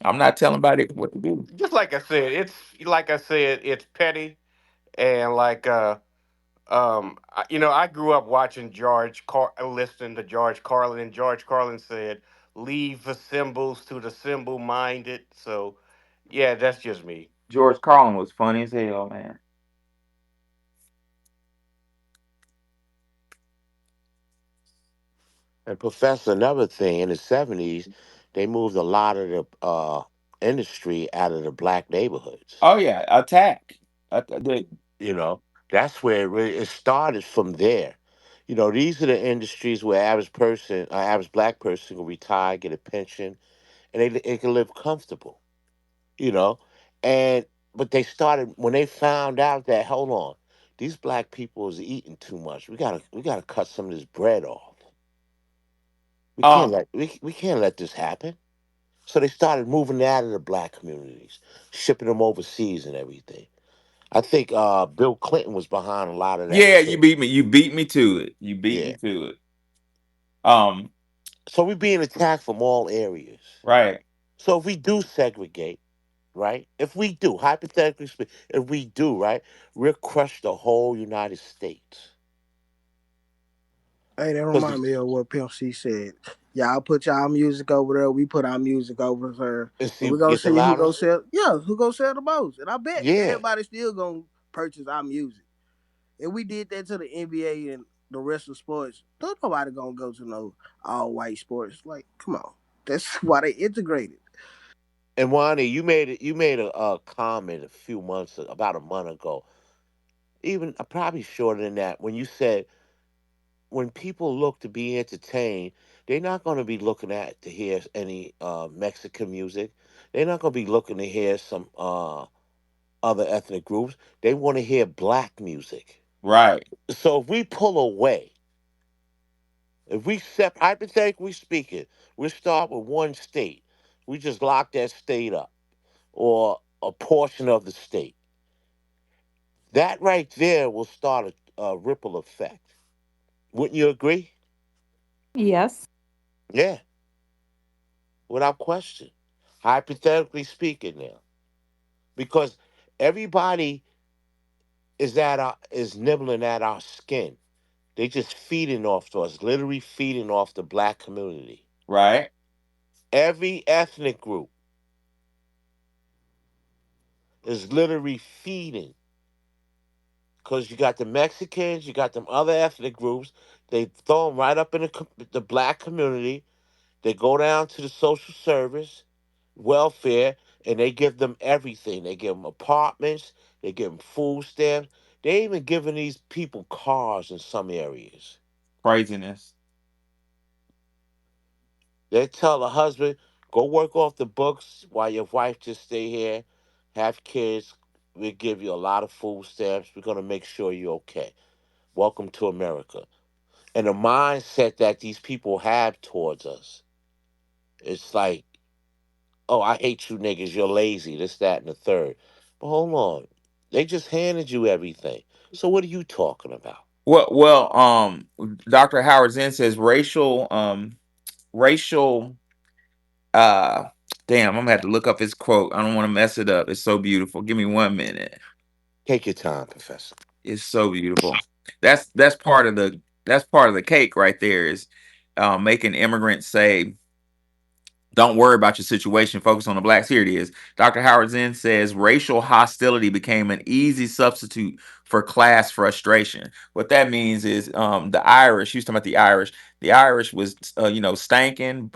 I'm not telling anybody what to do. Just like I said, it's petty and I grew up watching listening to George Carlin, and George Carlin said, "Leave the symbols to the symbol minded." So, yeah, that's just me. George Carlin was funny as hell, man. And Professor, another thing in the 70s, they moved a lot of the industry out of the black neighborhoods. Oh yeah, attack. You know, that's where it started from there. You know, these are the industries where average black person can retire, get a pension, and they can live comfortable. You know, and but they started when they found out that hold on, these black people is eating too much. We gotta cut some of this bread off. Uh, We can't let this happen. So they started moving out of the black communities, shipping them overseas and everything. I think Bill Clinton was behind a lot of that yeah, you too. beat me. You beat me to it. You beat me Yeah. to it. Um, So we're being attacked from all areas. right. So if we do segregate, right? If we do, hypothetically speaking, if we do, right, we'll crush the whole United States. Hey, that Because remind me of what Pimp C said. Y'all put y'all music over there. We put our music over there, and see, we gonna get the see who gonna loudest. sell. Yeah, who gonna sell the most? And I bet Yeah. everybody still gonna purchase our music. If we did that to the NBA and the rest of sports, don't nobody gonna go to no all white sports. Like, come on, that's why they integrated. And Wani, you made a comment a few months about a month ago, even probably shorter than that, when you said when people look to be entertained, they're not going to be looking at to hear any Mexican music. They're not going to be looking to hear some other ethnic groups. They want to hear black music. Right. So if we pull away, if we hypothetically speaking, we start with one state, we just lock that state up or a portion of the state. That right there will start a ripple effect. Wouldn't you agree? Yes. Yeah, without question. Hypothetically speaking, now, because everybody is nibbling at our skin. They just feeding off to us, literally feeding off the black community. Right. Every ethnic group is literally feeding because you got the Mexicans, you got them other ethnic groups. They throw them right up in the black community. They go down to the social service, welfare, and they give them everything. They give them apartments, they give them food stamps. They even giving these people cars in some areas. Craziness. They tell the husband, go work off the books while your wife just stay here, have kids. We give you a lot of food stamps. We're gonna make sure you're okay. Welcome to America. And the mindset that these people have towards us, it's like, oh, I hate you niggas, you're lazy, this, that, and the third. But hold on. They just handed you everything. So what are you talking about? Well, Dr. Howard Zinn says racial, uh, damn, I'm gonna have to look up his quote. I don't want to mess it up. It's so beautiful. Give me 1 minute. Take your time, Professor. It's so beautiful. That's part of the cake right there is making immigrants say, don't worry about your situation. Focus on the blacks. Here it is. Dr. Howard Zinn says racial hostility became an easy substitute for class frustration. What that means is the Irish. He was talking about the Irish. The Irish was stanking,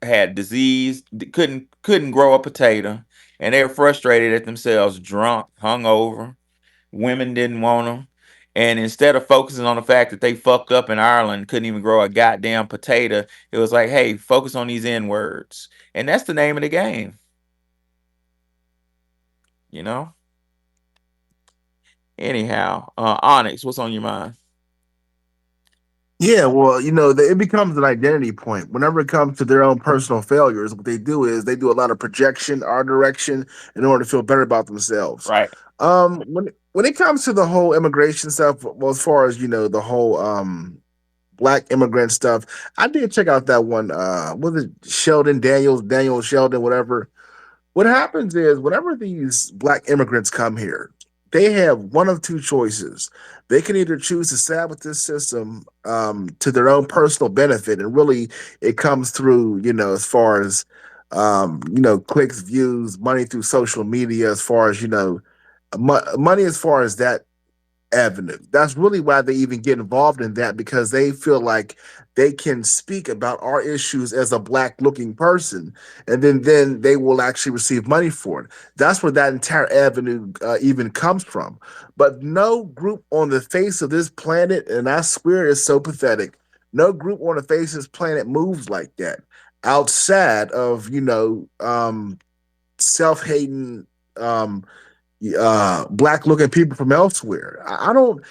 had disease, couldn't grow a potato, and they were frustrated at themselves, drunk, hungover. Women didn't want them. And instead of focusing on the fact that they fucked up in Ireland, couldn't even grow a goddamn potato, it was like, hey, focus on these N words. And that's the name of the game, you know? Anyhow, Onyx, what's on your mind? Yeah, well, it becomes an identity point. Whenever it comes to their own personal failures, what they do is they do a lot of projection, art direction, in order to feel better about themselves. Right. When it comes to the whole immigration stuff, well, as far as the whole black immigrant stuff, I did check out that one. Was it Daniel Sheldon, whatever. What happens is whenever these black immigrants come here, they have one of two choices. They can either choose to sabotage this system to their own personal benefit, and really it comes through, as far as clicks, views, money through social media, as far as money as far as that avenue. That's really why they even get involved in that, because they feel like they can speak about our issues as a black looking person, and then they will actually receive money for it. That's where that entire avenue even comes from. But no group on the face of this planet, and I swear it's so pathetic, no group on the face of this planet moves like that outside of, self-hating, um, black looking people from elsewhere. I don't,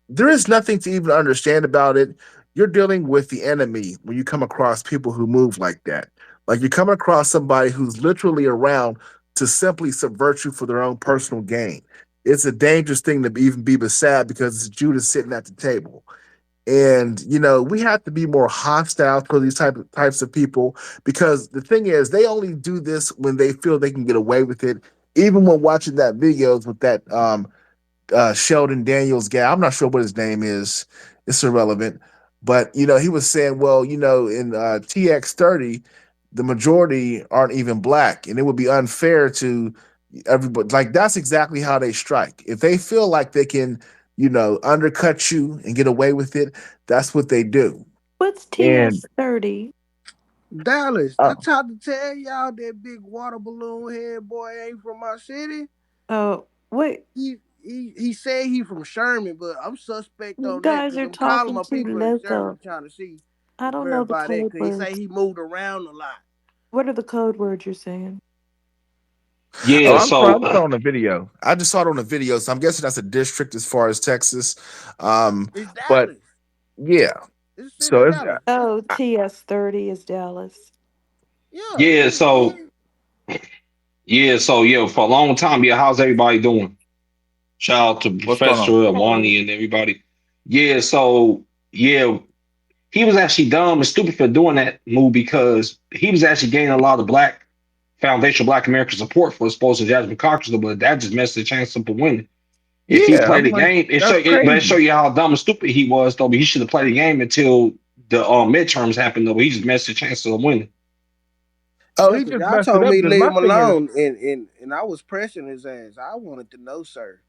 there is nothing to even understand about it. You're dealing with the enemy when you come across people who move like that. Like, you come across somebody who's literally around to simply subvert you for their own personal gain. It's a dangerous thing to even be beside, because it's Judas sitting at the table. And we have to be more hostile for these types of people, because the thing is, they only do this when they feel they can get away with it. Even when watching that videos with that Sheldon Daniels guy. I'm not sure what his name is. It's irrelevant. But he was saying, well, in TX30, the majority aren't even black, and it would be unfair to everybody. Like, that's exactly how they strike. If they feel like they can, undercut you and get away with it, that's what they do. What's And TS30? Dallas, I oh, tried to tell y'all that big water balloon head boy ain't from my city. Oh, wait. He said he from Sherman, but I'm suspect You on that guys because are I'm calling talking my too people in Sherman local. trying to see I don't know the verify that code because he say words. he moved around a lot. What are the code words you're saying? oh, Yeah, I'm sorry, I so saw it on the video. I just saw it on the video, so I'm guessing that's a district as far as Texas. It's But Dallas. yeah, It's the city so of it's Dallas. Oh, I, TS30 is Dallas. Yeah, yeah, he, so he yeah, so yeah, for a long time, yeah, how's everybody doing? Shout out to What's going on? Professor Hey. Amani and everybody. Yeah, so yeah, he was actually dumb and stupid for doing that move because he was actually gaining a lot of black foundational black American support for his supposed Jasmine Caucus, but that just messed the chance up of winning. If he yeah, played I'm the like, game, that's but it show crazy. you how dumb and stupid he was, though. But he should have played the game until the midterms happened, though. But he just messed the chances of winning. Oh, yeah, he because just y'all messed it told up me to because leave my him thing is, alone, and I was pressing his ass. I wanted to know, sir.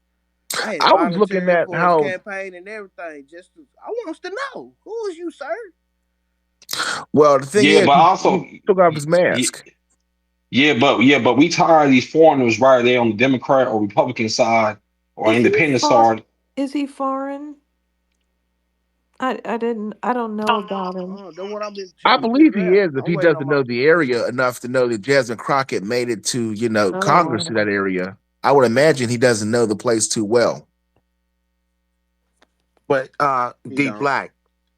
I had I was looking volunteered at for his how, campaign and everything. I wants to know who is you, sir? well, the thing Yeah, is, but he also, took off his mask. yeah, but we tired of these foreigners, right? They on the Democrat or Republican side or Is he independent far? side. Is he foreign? I don't know about him. That's what I've been I trying to believe figure he out. is, if I'm he waiting on doesn't my. know the area enough to know that Jasmine Crockett made it to, Congress to Oh, that area. I would imagine he doesn't know the place too well. But He D don't. Black,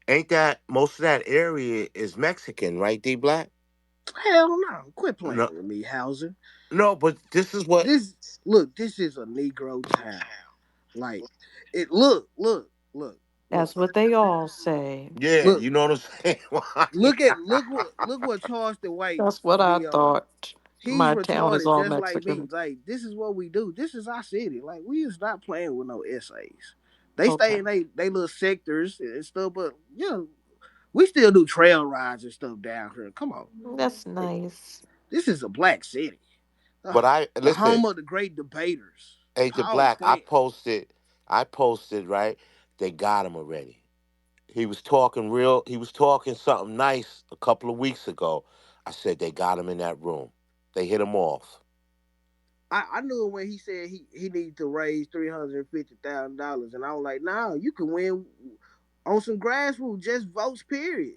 ain't that most of that area is Mexican, right? D Black? Hell no! Quit No, playing with me, Hauser. no, but this is what. This look. This is a Negro town. Like it. Look. that's what they all say. Yeah, Look. you know what I'm saying? Look what Charleston White That's what I be on. thought. He's My town is retarded all just like me. Mexican. Like this is what we do. This is our city. Like we is not playing with no essays. They Okay, stay in they little sectors and stuff, but yeah, we still do trail rides and stuff down here. Come on, that's like nice. this is a black city, But the, I the listen, home of the great debaters. Agent Call Black, Quinn. I posted, right? They got him already. He was talking something nice a couple of weeks ago. I said they got him in that room. They hit him off. I knew it when he said he needed to raise $350,000, and I was like, nah, you can win on some grassroots, just votes, period.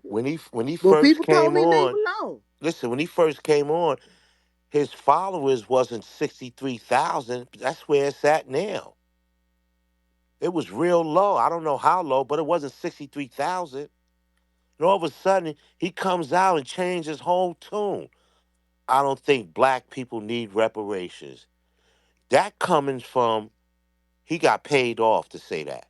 When he But first people told came me leave on, alone. listen, when he first came on, his followers wasn't 63,000. That's where it's at now. It was real low. I don't know how low, but it wasn't 63,000. And all of a sudden, he comes out and changes his whole tune. I don't think black people need reparations. That coming from, he got paid off to say that.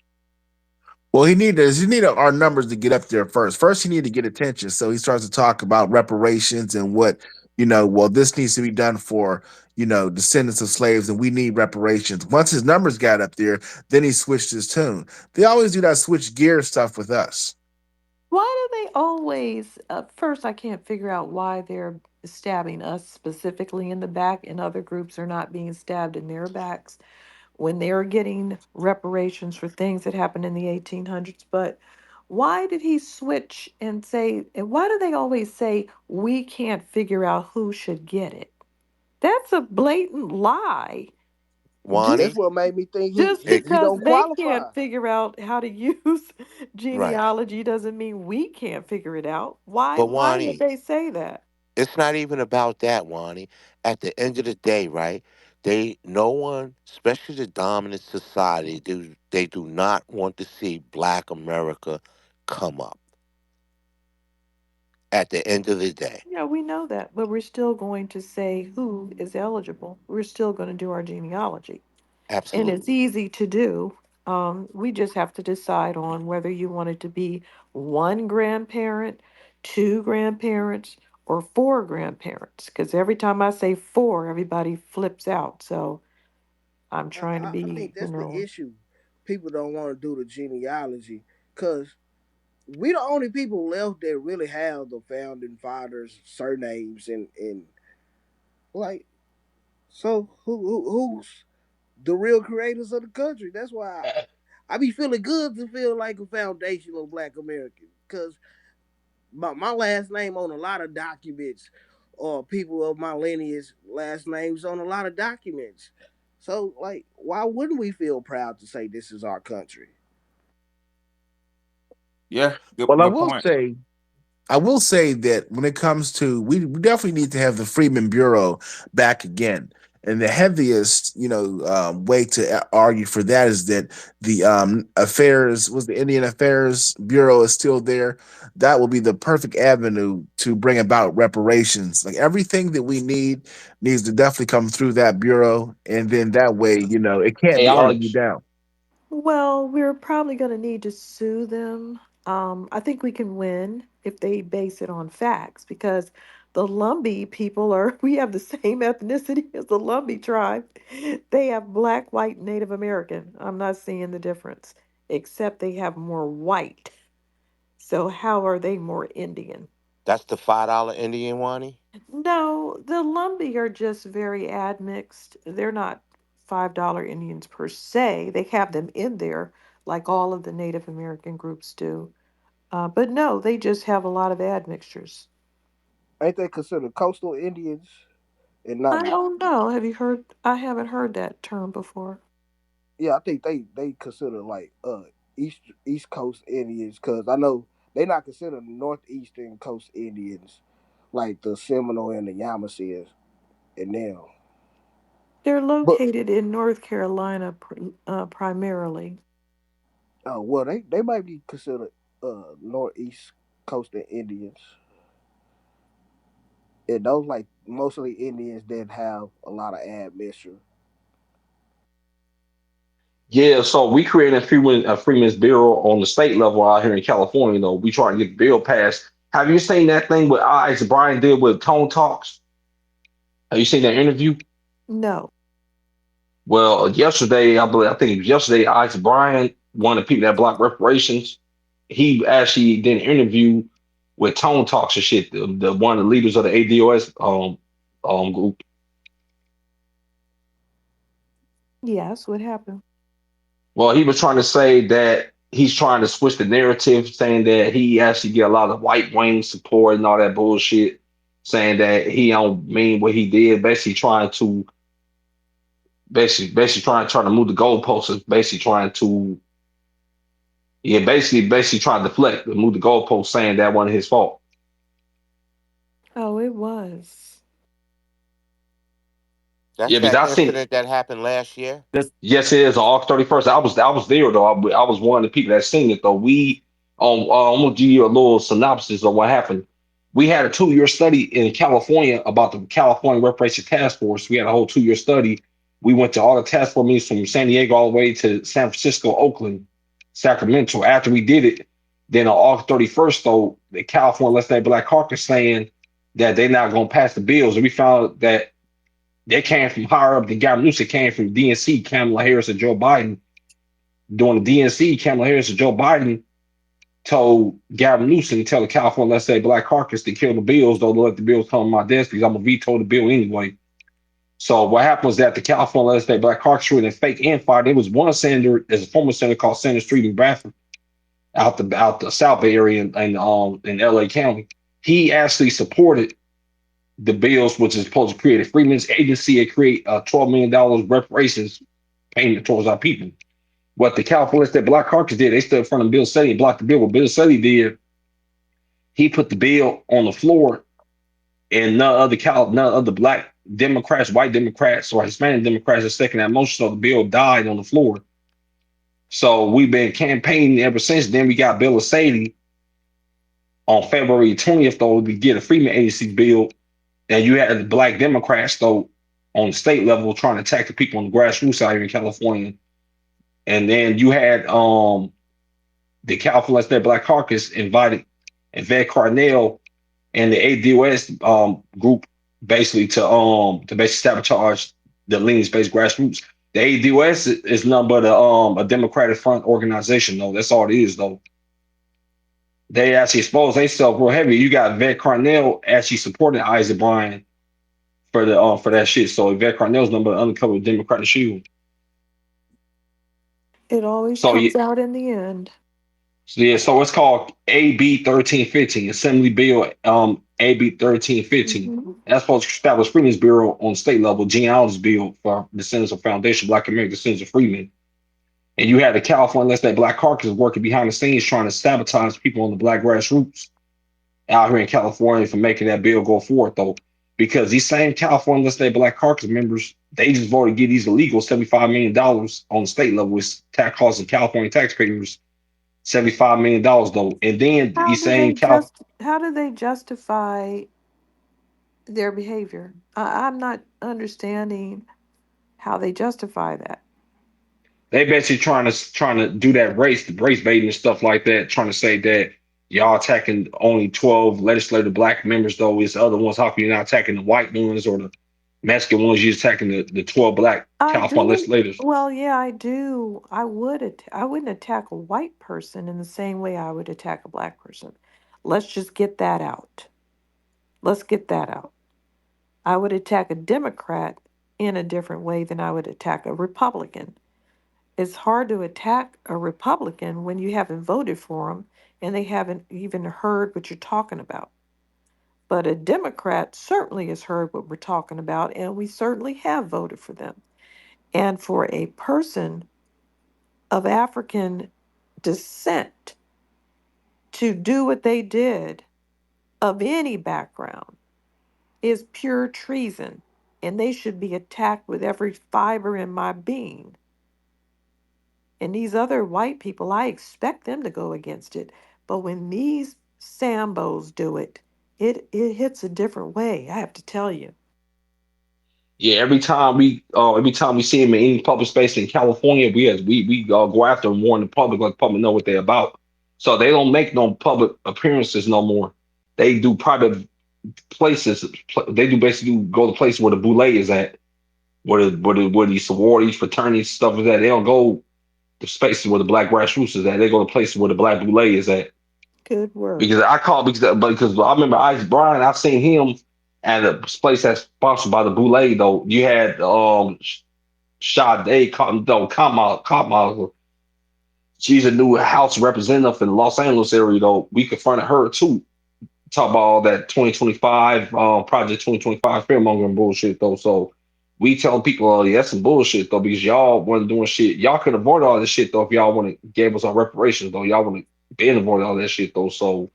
Well, he need our numbers to get up there first. First, he need to get attention. So he starts to talk about reparations and what, well, this needs to be done for, descendants of slaves, and we need reparations. Once his numbers got up there, then he switched his tune. They always do that switch gear stuff with us. Why do they always? First, I can't figure out why they're stabbing us specifically in the back, and other groups are not being stabbed in their backs. when they're getting reparations for things that happened in the 1800s. But why did he switch and say, and why do they always say we can't figure out who should get it? That's a blatant lie. That's Wani, what made me think Just it, he because don't they qualify. can't figure out how to use right. genealogy doesn't mean we can't figure it out. Why But why would Wani, they say that? it's not even about that, Wani. At the end of the day, right? No one, especially the dominant society, they do not want to see Black America come up. At the end of the day, Yeah, we know that, but we're still going to say who is eligible. We're still going to do our genealogy. And it's absolutely. easy to do. We just have to decide on whether you want it to be one grandparent, two grandparents, or four grandparents. Because every time I say four, everybody flips out. So I'm trying to I be, think that's the issue. People don't want to do the genealogy because we the only people left that really have the founding fathers' surnames and like so who's the real creators of the country? That's why I be feeling good to feel like a foundational Black American because my last name on a lot of documents or people of my lineage last names on a lot of documents. So like why wouldn't we feel proud to say this is our country? Yeah, Well, good point. I will say that when it comes to, we definitely need to have the Freedmen Bureau back again. And the heaviest, way to argue for that is that the the Indian Affairs Bureau is still there. That will be the perfect avenue to bring about reparations. Like everything that we need needs to definitely come through that bureau, and then that way, it can't Hey be argued Alex. down. well, we're probably going to need to sue them. I think we can win if they base it on facts because the Lumbee people are, we have the same ethnicity as the Lumbee tribe. They have black, white, Native American. I'm not seeing the difference, except they have more white. So how are they more Indian? That's the $5 Indian, Wani. No, the Lumbee are just very admixed. They're not $5 Indians per se. They have them in there like all of the Native American groups do. But no, they just have a lot of admixtures. Ain't they considered coastal Indians and not? I don't know. Have you heard? I haven't heard that term before. Yeah, I think they consider like East Coast Indians because I know they not considered Northeastern Coast Indians like the Seminole and the Yamasee and them. They're But located in North Carolina primarily. well, they might be considered Northeast Coastal Indians, and those like mostly Indians that have a lot of admixture. Yeah, so we created a Freeman's Bureau on the state level out here in California. Though we trying to get the bill passed. Have you seen that thing with Isaac Bryan did with Tone Talks? Have you seen that interview? No. Well, yesterday, I think it was yesterday, Isaac Bryan, one of the people that blocked reparations, he actually did an interview with Tone Talks and shit, the one of the leaders of the ADOS group. Yes, what happened? Well, he was trying to say that he's trying to switch the narrative, saying that he actually get a lot of white wing support and all that bullshit, saying that he don't mean what he did, basically trying to move the goalposts, basically trying to yeah, basically trying to deflect and move the goalposts, saying that wasn't his fault. Oh, it was. That's Yeah, because that I seen incident that happened last year. That's yes, it is on August 31st. I was there though. I was one of the people that seen it though. I'm gonna give you a little synopsis of what happened. We had a 2-year study in California about the California Reparation Task Force. We had a whole 2-year study. We went to all the task force meetings from San Diego all the way to San Francisco, Oakland, Sacramento. After we did it, then on August 31st, though, the California Let's Stay Black Caucus saying that they're not gonna pass the bills. And we found that they came from higher up than Gavin Newsom, came from DNC, Kamala Harris and Joe Biden. During the DNC, Kamala Harris and Joe Biden told Gavin Newsom to tell the California, let's say, Black Caucus to kill the bills, though, to let the bills come on my desk because I'm going to veto the bill anyway. So what happened was that the California Legislative Black Caucus in fake infight. There was one senator, there's a former senator called Senator Street in Bradford, out the South Bay area in LA County. He actually supported the bills, which is supposed to create a Freedmen's Agency and create $12 million reparations payment towards our people. What the California State Black Caucus did, they stood in front of Bill Selly and blocked the bill. What Bill Selly did, he put the bill on the floor, and none other black Democrats, white Democrats, or Hispanic Democrats are second that motion, so the bill died on the floor. So we've been campaigning ever since then. We got Bill Sadie on February 20th, though, to get a Freedmen Agency bill. And you had the black Democrats, though, on the state level trying to attack the people on the grassroots out here in California. And then you had the California State Black Caucus invited Yvette Carnell and the ADOS group basically to basically sabotage the lineage-based grassroots. The ADOS is nothing but a Democratic Front organization, though. That's all it is, though. They actually expose themselves real heavy. You got Yvette Carnell actually supporting Isaac Bryan for that shit. So Yvette Carnell's nothing but undercover Democratic shield. It always So yeah, comes out in the end. so it's called AB 1315, Assembly Bill AB 1315. Hmm. That's supposed to establish Freedmen's Bureau on state level, genealogy bill for descendants of Foundation Black American Descendants of Freedmen. And you had the California Legislative Black Caucus working behind the scenes trying to sabotage people on the black grassroots out here in California for making that bill go forward, though. Because these same California Legislative Black Caucus members, they just voted to get these illegal $75 million on the state level, with tax costs of California taxpayers, $75 million, though. And then these same Cal How do they justify their behavior? I'm not understanding how they justify that. they basically trying to do that race baiting and stuff like that, trying to say that y'all attacking only 12 legislative black members, though it's the other ones. How come you're not attacking the white ones or the Mexican ones? You're attacking the 12 black I California do. legislators. Well, yeah, I do. I wouldn't attack a white person in the same way I would attack a black person. Let's just get that out. Let's get that out. I would attack a Democrat in a different way than I would attack a Republican. It's hard to attack a Republican when you haven't voted for them and they haven't even heard what you're talking about. But a Democrat certainly has heard what we're talking about, and we certainly have voted for them. And for a person of African descent to do what they did, of any background, is pure treason. And they should be attacked with every fiber in my being. And these other white people, I expect them to go against it. But when these Sambos do it, it hits a different way, I have to tell you. Yeah, every time we see them in any public space in California, we go after and warn the public, let the public know what they're about. So they don't make no public appearances no more. They do private places. They do basically go to places where the boule is at, where the sororities, fraternities, stuff is at. They don't go to spaces where the black grassroots is at. They go to places where the black boule is at. Good work. Because I remember Ice Brian, I've seen him at a place that's sponsored by the Boule, though. You had Sade Kamal. She's a new House representative in the Los Angeles area, though. We confronted her too. Talk about all that 2025 Project 2025 fearmongering bullshit, though. So we tell people, oh, yeah, that's some bullshit, though, because y'all wasn't doing shit. Y'all could avoid all this shit, though, if y'all want to give us our reparations, though. Y'all want to been avoid all that shit, though. So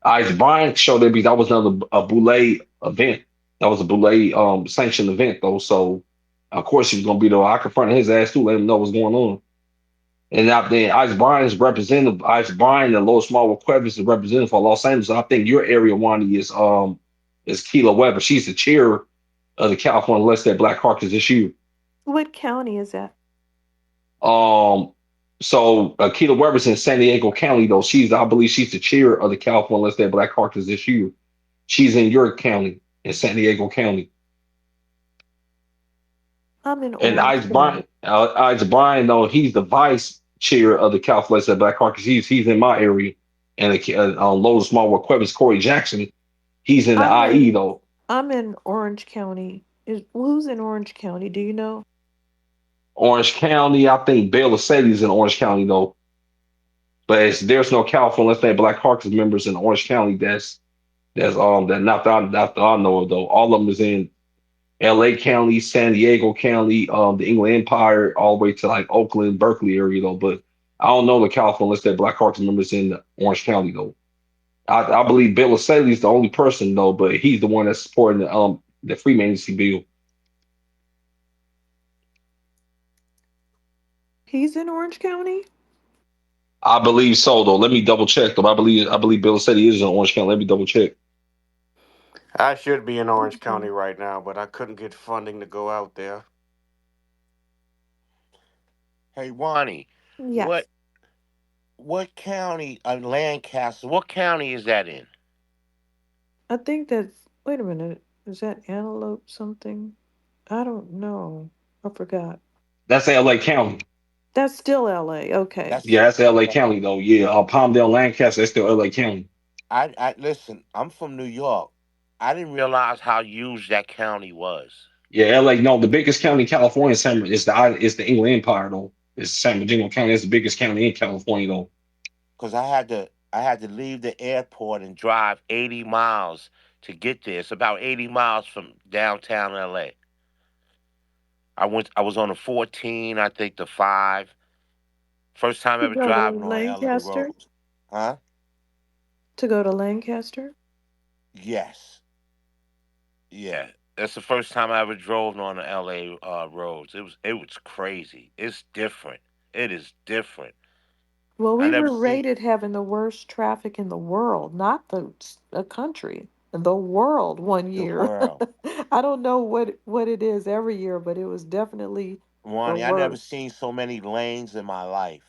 Ice Brian showed that because that was another a Boule event. That was a Boule sanctioned event, though. So of course he was gonna be there. I confronted his ass too, let him know what's going on. And now then Ice Brian is representative. Ice Brian and Lois Small Cuevas is representative for Los Angeles. I think your area, Wani, is Keela Weber. She's the chair of the California Legislative Black Caucus this year. What county is that? Um, so Keela Weber's in San Diego County, though. I believe she's the chair of the California Legislative Black Caucus this year. She's in your county, in San Diego County. I'm in And Orange County. Ice Brian, though, he's the vice chair of the California Legislative Black Caucus. He's in my area. And Lola Small Cuevas, Corey Jackson, he's in the I'm IE, in though. I'm in Orange County Is who's in Orange County? Do you know? Orange County, I think Baylor City's in Orange County though, but there's no California State Black Caucus members in Orange County. That not that I know of though. All of them is in L.A. County, San Diego County, the Inland Empire, all the way to like Oakland, Berkeley area though. But I don't know the California State Black Caucus members in Orange County though. I believe Bill O'Reilly is the only person though, but he's the one that's supporting the Freemasonry bill. He's in Orange County? I believe so though. Let me double check though. I believe Bill O'Reilly is in Orange County. Let me double check. I should be in Orange County Okay. right now, but I couldn't get funding to go out there. Hey, Wani, Yes. what what county? Lancaster. What county is that in? I think that's, wait a minute. Is that antelope something? I don't know. I forgot. That's L.A. County. That's still LA. Okay. That's Yeah, that's L.A. County though. Yeah, Palmdale, Lancaster, that's still L.A. County. I listen. I'm from New York. I didn't realize how huge that county was. Yeah, L.A. No, the biggest county in California is the Inland Empire though. It's San Bernardino County. That's the biggest county in California though. Because I had to leave the airport and drive 80 miles to get there. It's about 80 miles from downtown LA. I was on the 14, I think the 5. First time To ever go to driving on LA Lancaster? roads. Huh? To go to Lancaster? Yes. Yeah. That's the first time I ever drove on the LA roads. It was crazy. It's different. It is different. Well, I we never were seen rated having the worst traffic in the world, not a country, the world one the year. world. I don't know what it is every year, but it was definitely the Ronnie, I never worst. seen so many lanes in my life.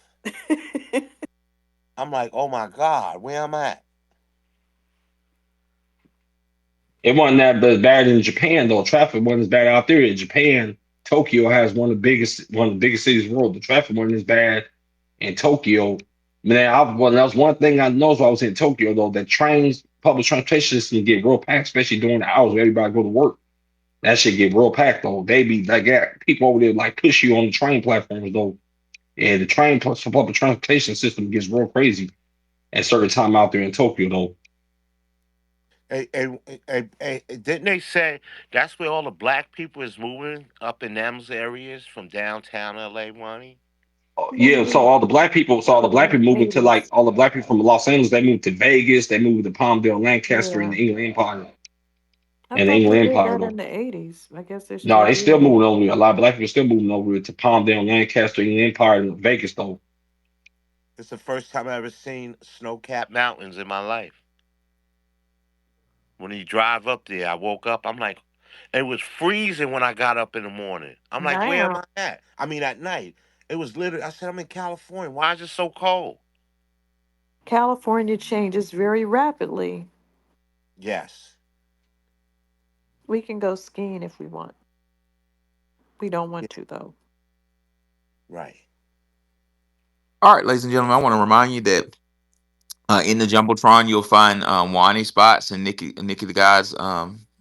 I'm like, oh my God, where I'm at? It wasn't that bad in Japan though. Traffic wasn't as bad out there. In Japan, Tokyo has one of the biggest cities in the world. The traffic wasn't as bad in Tokyo. Man, that was one thing I noticed while I was in Tokyo though. That public transportation system get real packed, especially during the hours where everybody go to work. That shit get real packed though. They be like people over there like push you on the train platforms though. And the train plus public transportation system gets real crazy at certain time out there in Tokyo though. Didn't they say that's where all the black people is moving up in them areas from downtown LA, Ronnie? Yeah, so Maybe all the in black the people moving to like 80s. all the black people from Los Angeles, they moved to Vegas, they moved to Palmdale, Lancaster, and Yeah. the Inland Empire, I and the thought they Inland did Empire that though. in the 80s. I guess they're No, still they still doing it. moving over here. A lot of black people still moving over here to Palmdale, Lancaster, Inland Empire, and Vegas though. It's the first time I ever seen snow-capped mountains in my life. When you drive up there, I woke up. I'm like, it was freezing when I got up in the morning. I'm like, where am Now, I at? I mean, at night. It was literally. I said, I'm in California. Why is it so cold? California changes very rapidly. Yes, We can go skiing if we want. We don't yeah, want to, though. right. All right, ladies and gentlemen, I want to remind you that in the jumbotron, you'll find Wani spots and Nikki the guys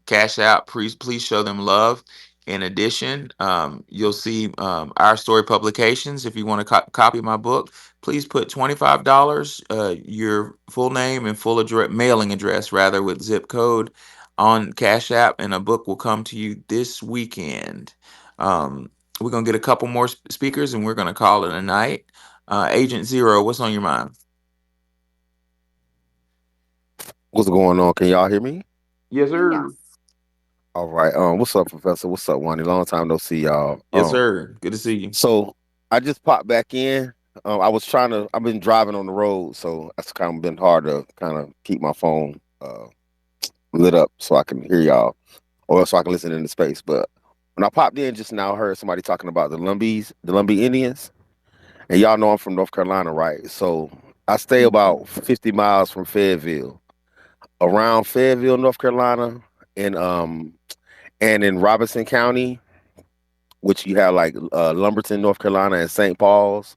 cash out. Please show them love. In addition, you'll see our story publications. If you want to copy my book, please put $25, your full name and full address, mailing address rather, with zip code on Cash App, and a book will come to you this weekend. We're gonna get a couple more speakers, and we're gonna call it a night. Agent Zero, what's on your mind? What's going on? Can y'all hear me? Yes, sir. Yes. All right. What's up, Professor? What's up, Wani? Long time no see, y'all. Yes, sir. Good to see you. So I just popped back in. I've been driving on the road, so it's kind of been hard to kind of keep my phone lit up so I can hear y'all, or so I can listen in the space. But when I popped in just now, I heard somebody talking about the Lumbee Indians, and y'all know I'm from North Carolina, right? So I stay Mhm. about 50 miles from Fayetteville, around Fayetteville, North Carolina, and in Robinson County, which you have like Lumberton, North Carolina, and St. Paul's,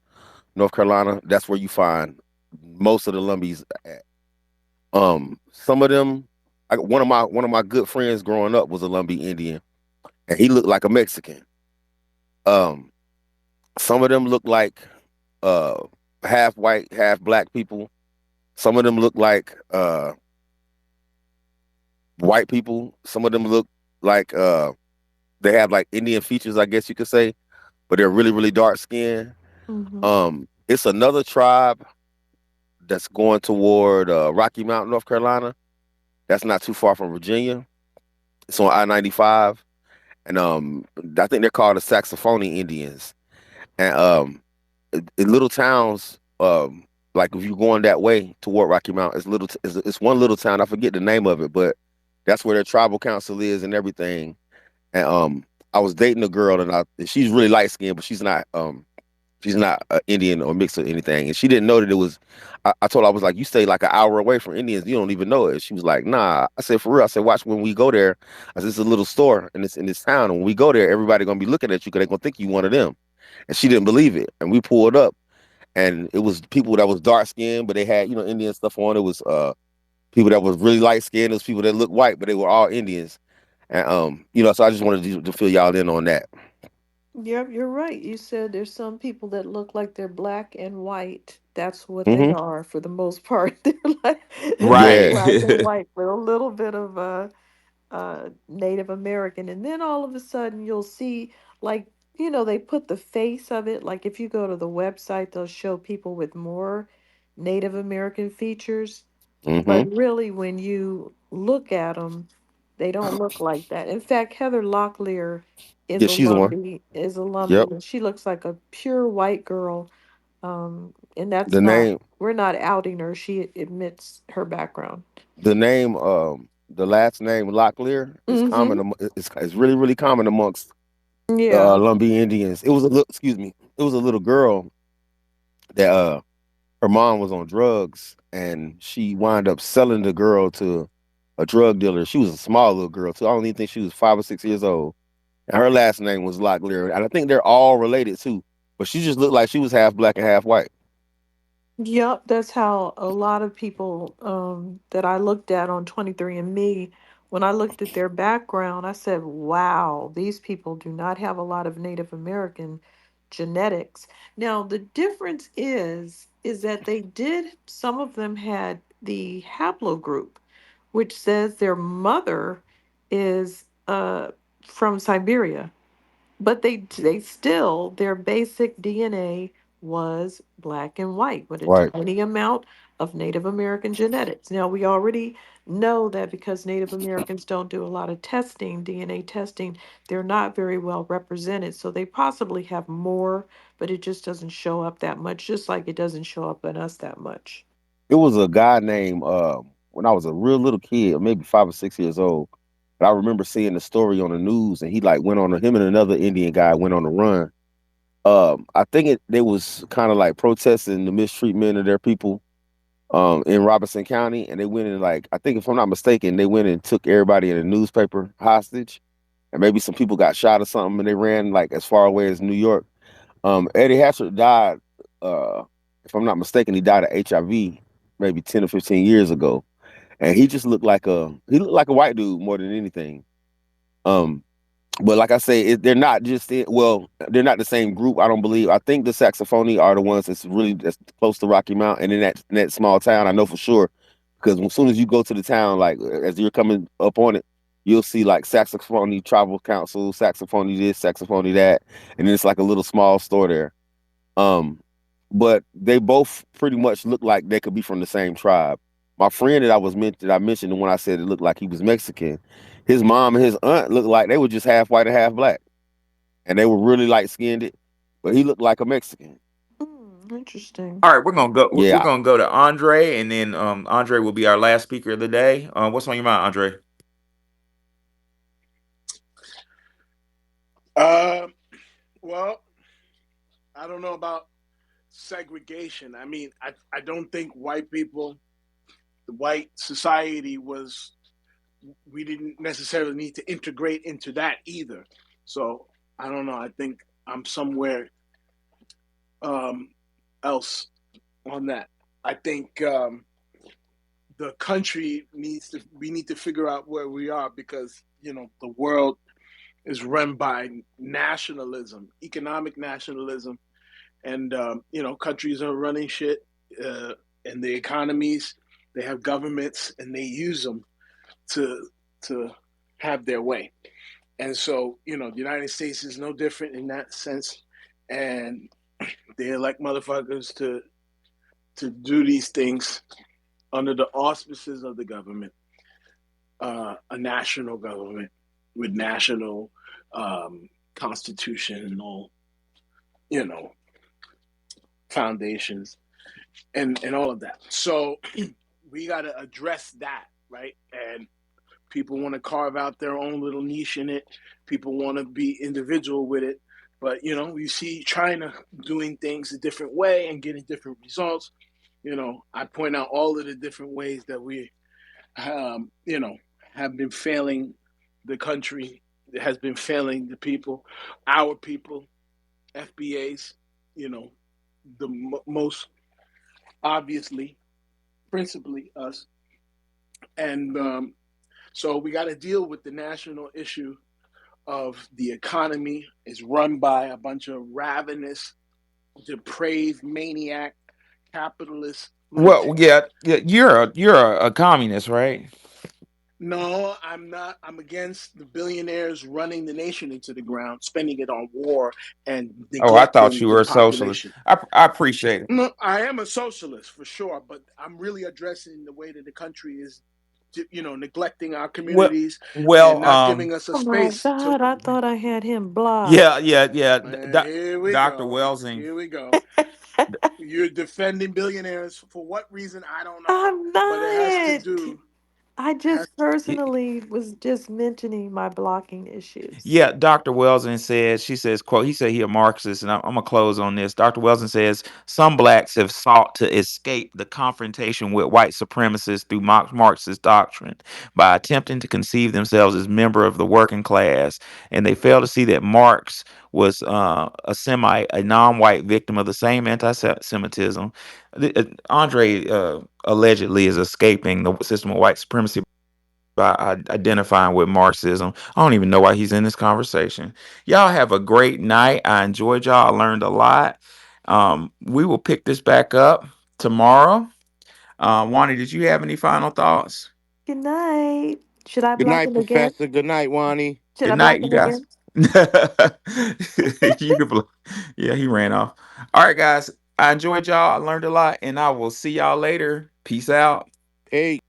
North Carolina. That's where you find most of the Lumbees at. Some of them, one of my good friends growing up was a Lumbee Indian, and he looked like a Mexican. Um, some of them look like uh half white, half black people. Some of them look like white people. Some of them look like they have like Indian features, I guess you could say, but they're really, really dark skinned. Mm-hmm. It's another tribe that's going toward Rocky Mountain, North Carolina. That's not too far from Virginia. It's on I-95, and I think they're called the Saxophony Indians. And in little towns, like if you're going that way toward Rocky Mountain, it's one little town. I forget the name of it, but that's where their tribal council is and everything. And I was dating a girl, and she's really light skinned, but she's not Indian or mixed or anything. And she didn't know that it was. I told her, I was like, you stay like an hour away from Indians, you don't even know it. She was like, nah. I said, for real. I said, watch when we go there. I said, it's a little store and it's in this town. And when we go there, everybody gonna be looking at you because they're gonna think you one of them. And she didn't believe it. And we pulled up, and it was people that was dark skinned, but they had Indian stuff on. It was people that was really light skinned. It was people that looked white, but they were all Indians. And so I just wanted to fill y'all in on that. Yep, you're right. You said there's some people that look like they're black and white. That's what they Hmm. are for the most part. They're like they're Right. Yeah. black and white with a little bit of Native American, and then all of a sudden you'll see like they put the face of it. Like if you go to the website, they'll show people with more Native American features. Hmm. But really, when you look at them, they don't look like that. In fact, Heather Locklear is Yeah, a she's the one. Lumbee, is a Yep. Lumbee, and she looks like a pure white girl. And that's The not, name we're not outing her. She admits her background. the name the last name Locklear is Mm-hmm. common. It's really, really common amongst Yeah. Lumbee Indians. It was a little, excuse me, it was a little girl that her mom was on drugs, and she wound up selling the girl to a drug dealer. She was a small little girl too. I don't even think she was 5 or 6 years old. And her last name was Locklear, and I think they're all related too. But she just looked like she was half black and half white. Yep, that's how a lot of people that I looked at on 23andMe, when I looked at their background, I said, wow, these people do not have a lot of Native American genetics. Now, the difference is that some of them had the haplogroup, which says their mother is from Siberia. But they still, their basic DNA was black and white with a Right. tiny amount of Native American genetics. Now, we already know that because Native Americans don't do a lot of testing, DNA testing, they're not very well represented. So they possibly have more, but it just doesn't show up that much, just like it doesn't show up in us that much. It was a guy named when I was a real little kid, maybe 5 or 6 years old. But I remember seeing the story on the news, and he like went on him and another Indian guy went on a run. I think they was kind of like protesting the mistreatment of their people in Robinson County, and they went in like I think if I'm not mistaken, they went and took everybody in the newspaper hostage, and maybe some people got shot or something, and they ran like as far away as New York. Eddie Hatcher died. Uh, if I'm not mistaken, he died of HIV maybe 10 or 15 years ago, and he looked like a white dude more than anything. Um, but like I say, they're not they're not the same group. I don't believe. I think the Saxophony are the ones that's close to Rocky Mount, and in that small town, I know for sure, because as soon as you go to the town, like as you're coming up on it, you'll see like Saxophony Tribal Council, Saxophony this, Saxophony that, and then it's like a little small store there. Um, but they both pretty much look like they could be from the same tribe. My friend that I mentioned, the one I said it looked like he was Mexican, his mom and his aunt looked like they were just half white and half black, and they were really light skinned, but he looked like a Mexican. Interesting. All right, we're gonna go. We're Yeah, gonna go to Andre, and then Andre will be our last speaker of the day. What's on your mind, Andre? Uh, well, I don't know about segregation. I mean, I don't think the white society we didn't necessarily need to integrate into that either. So I don't know. I think I'm somewhere um, else on that. I think the country we need to figure out where we are because the world is run by nationalism, economic nationalism, and countries are running shit, uh, and the economies, they have governments and they use them to to have their way. And so, the United States is no different in that sense. And they elect motherfuckers to do these things under the auspices of the government, a national government with national constitutional, you know, foundations and all of that. So we got to address that, right? And people want to carve out their own little niche in it. People want to be individual with it. But, you see China doing things a different way and getting different results. I point out all of the different ways that we, um, you know, have been failing the country, it has been failing the people, our people, FBAs, you know, the most obviously, principally us. And so we got to deal with the national issue of the economy is run by a bunch of ravenous, depraved, maniac, capitalist Well, lunatics. yeah, yeah, you're a communist, right? No, I'm not. I'm against the billionaires running the nation into the ground, spending it on war and Oh, I thought neglecting you the were a socialist. population. I appreciate it. No, I am a socialist for sure, but I'm really addressing the way that the country is, neglecting our Well, communities and well, not giving us a Oh my space to. God, I thought I had him blocked. yeah, yeah, yeah. Here we Dr. go. Welsing. Here we go. You're defending billionaires for what reason? I don't know, I'm but it has to not. do. I Has just personally was just mentioning my blocking issues. Yeah, Dr. Welson says, she says, quote, he said he a Marxist, and I'm gonna close on this. Dr. Welson says some blacks have sought to escape the confrontation with white supremacists through Marxist doctrine by attempting to conceive themselves as member of the working class, and they fail to see that Marx was a non-white victim of the same anti-Semitism. Andre allegedly is escaping the system of white supremacy by identifying with Marxism. I don't even know why he's in this conversation. Y'all have a great night. I enjoyed y'all. I learned a lot. We will pick this back up tomorrow. Wani, did you have any final thoughts? Good night. Should I Good block night, him again? Professor. Good night, Wani. Should Good I night, block you him guys. again? You could, yeah, he ran off. All right, guys. I enjoyed y'all. I learned a lot, and I will see y'all later. Peace out. Peace.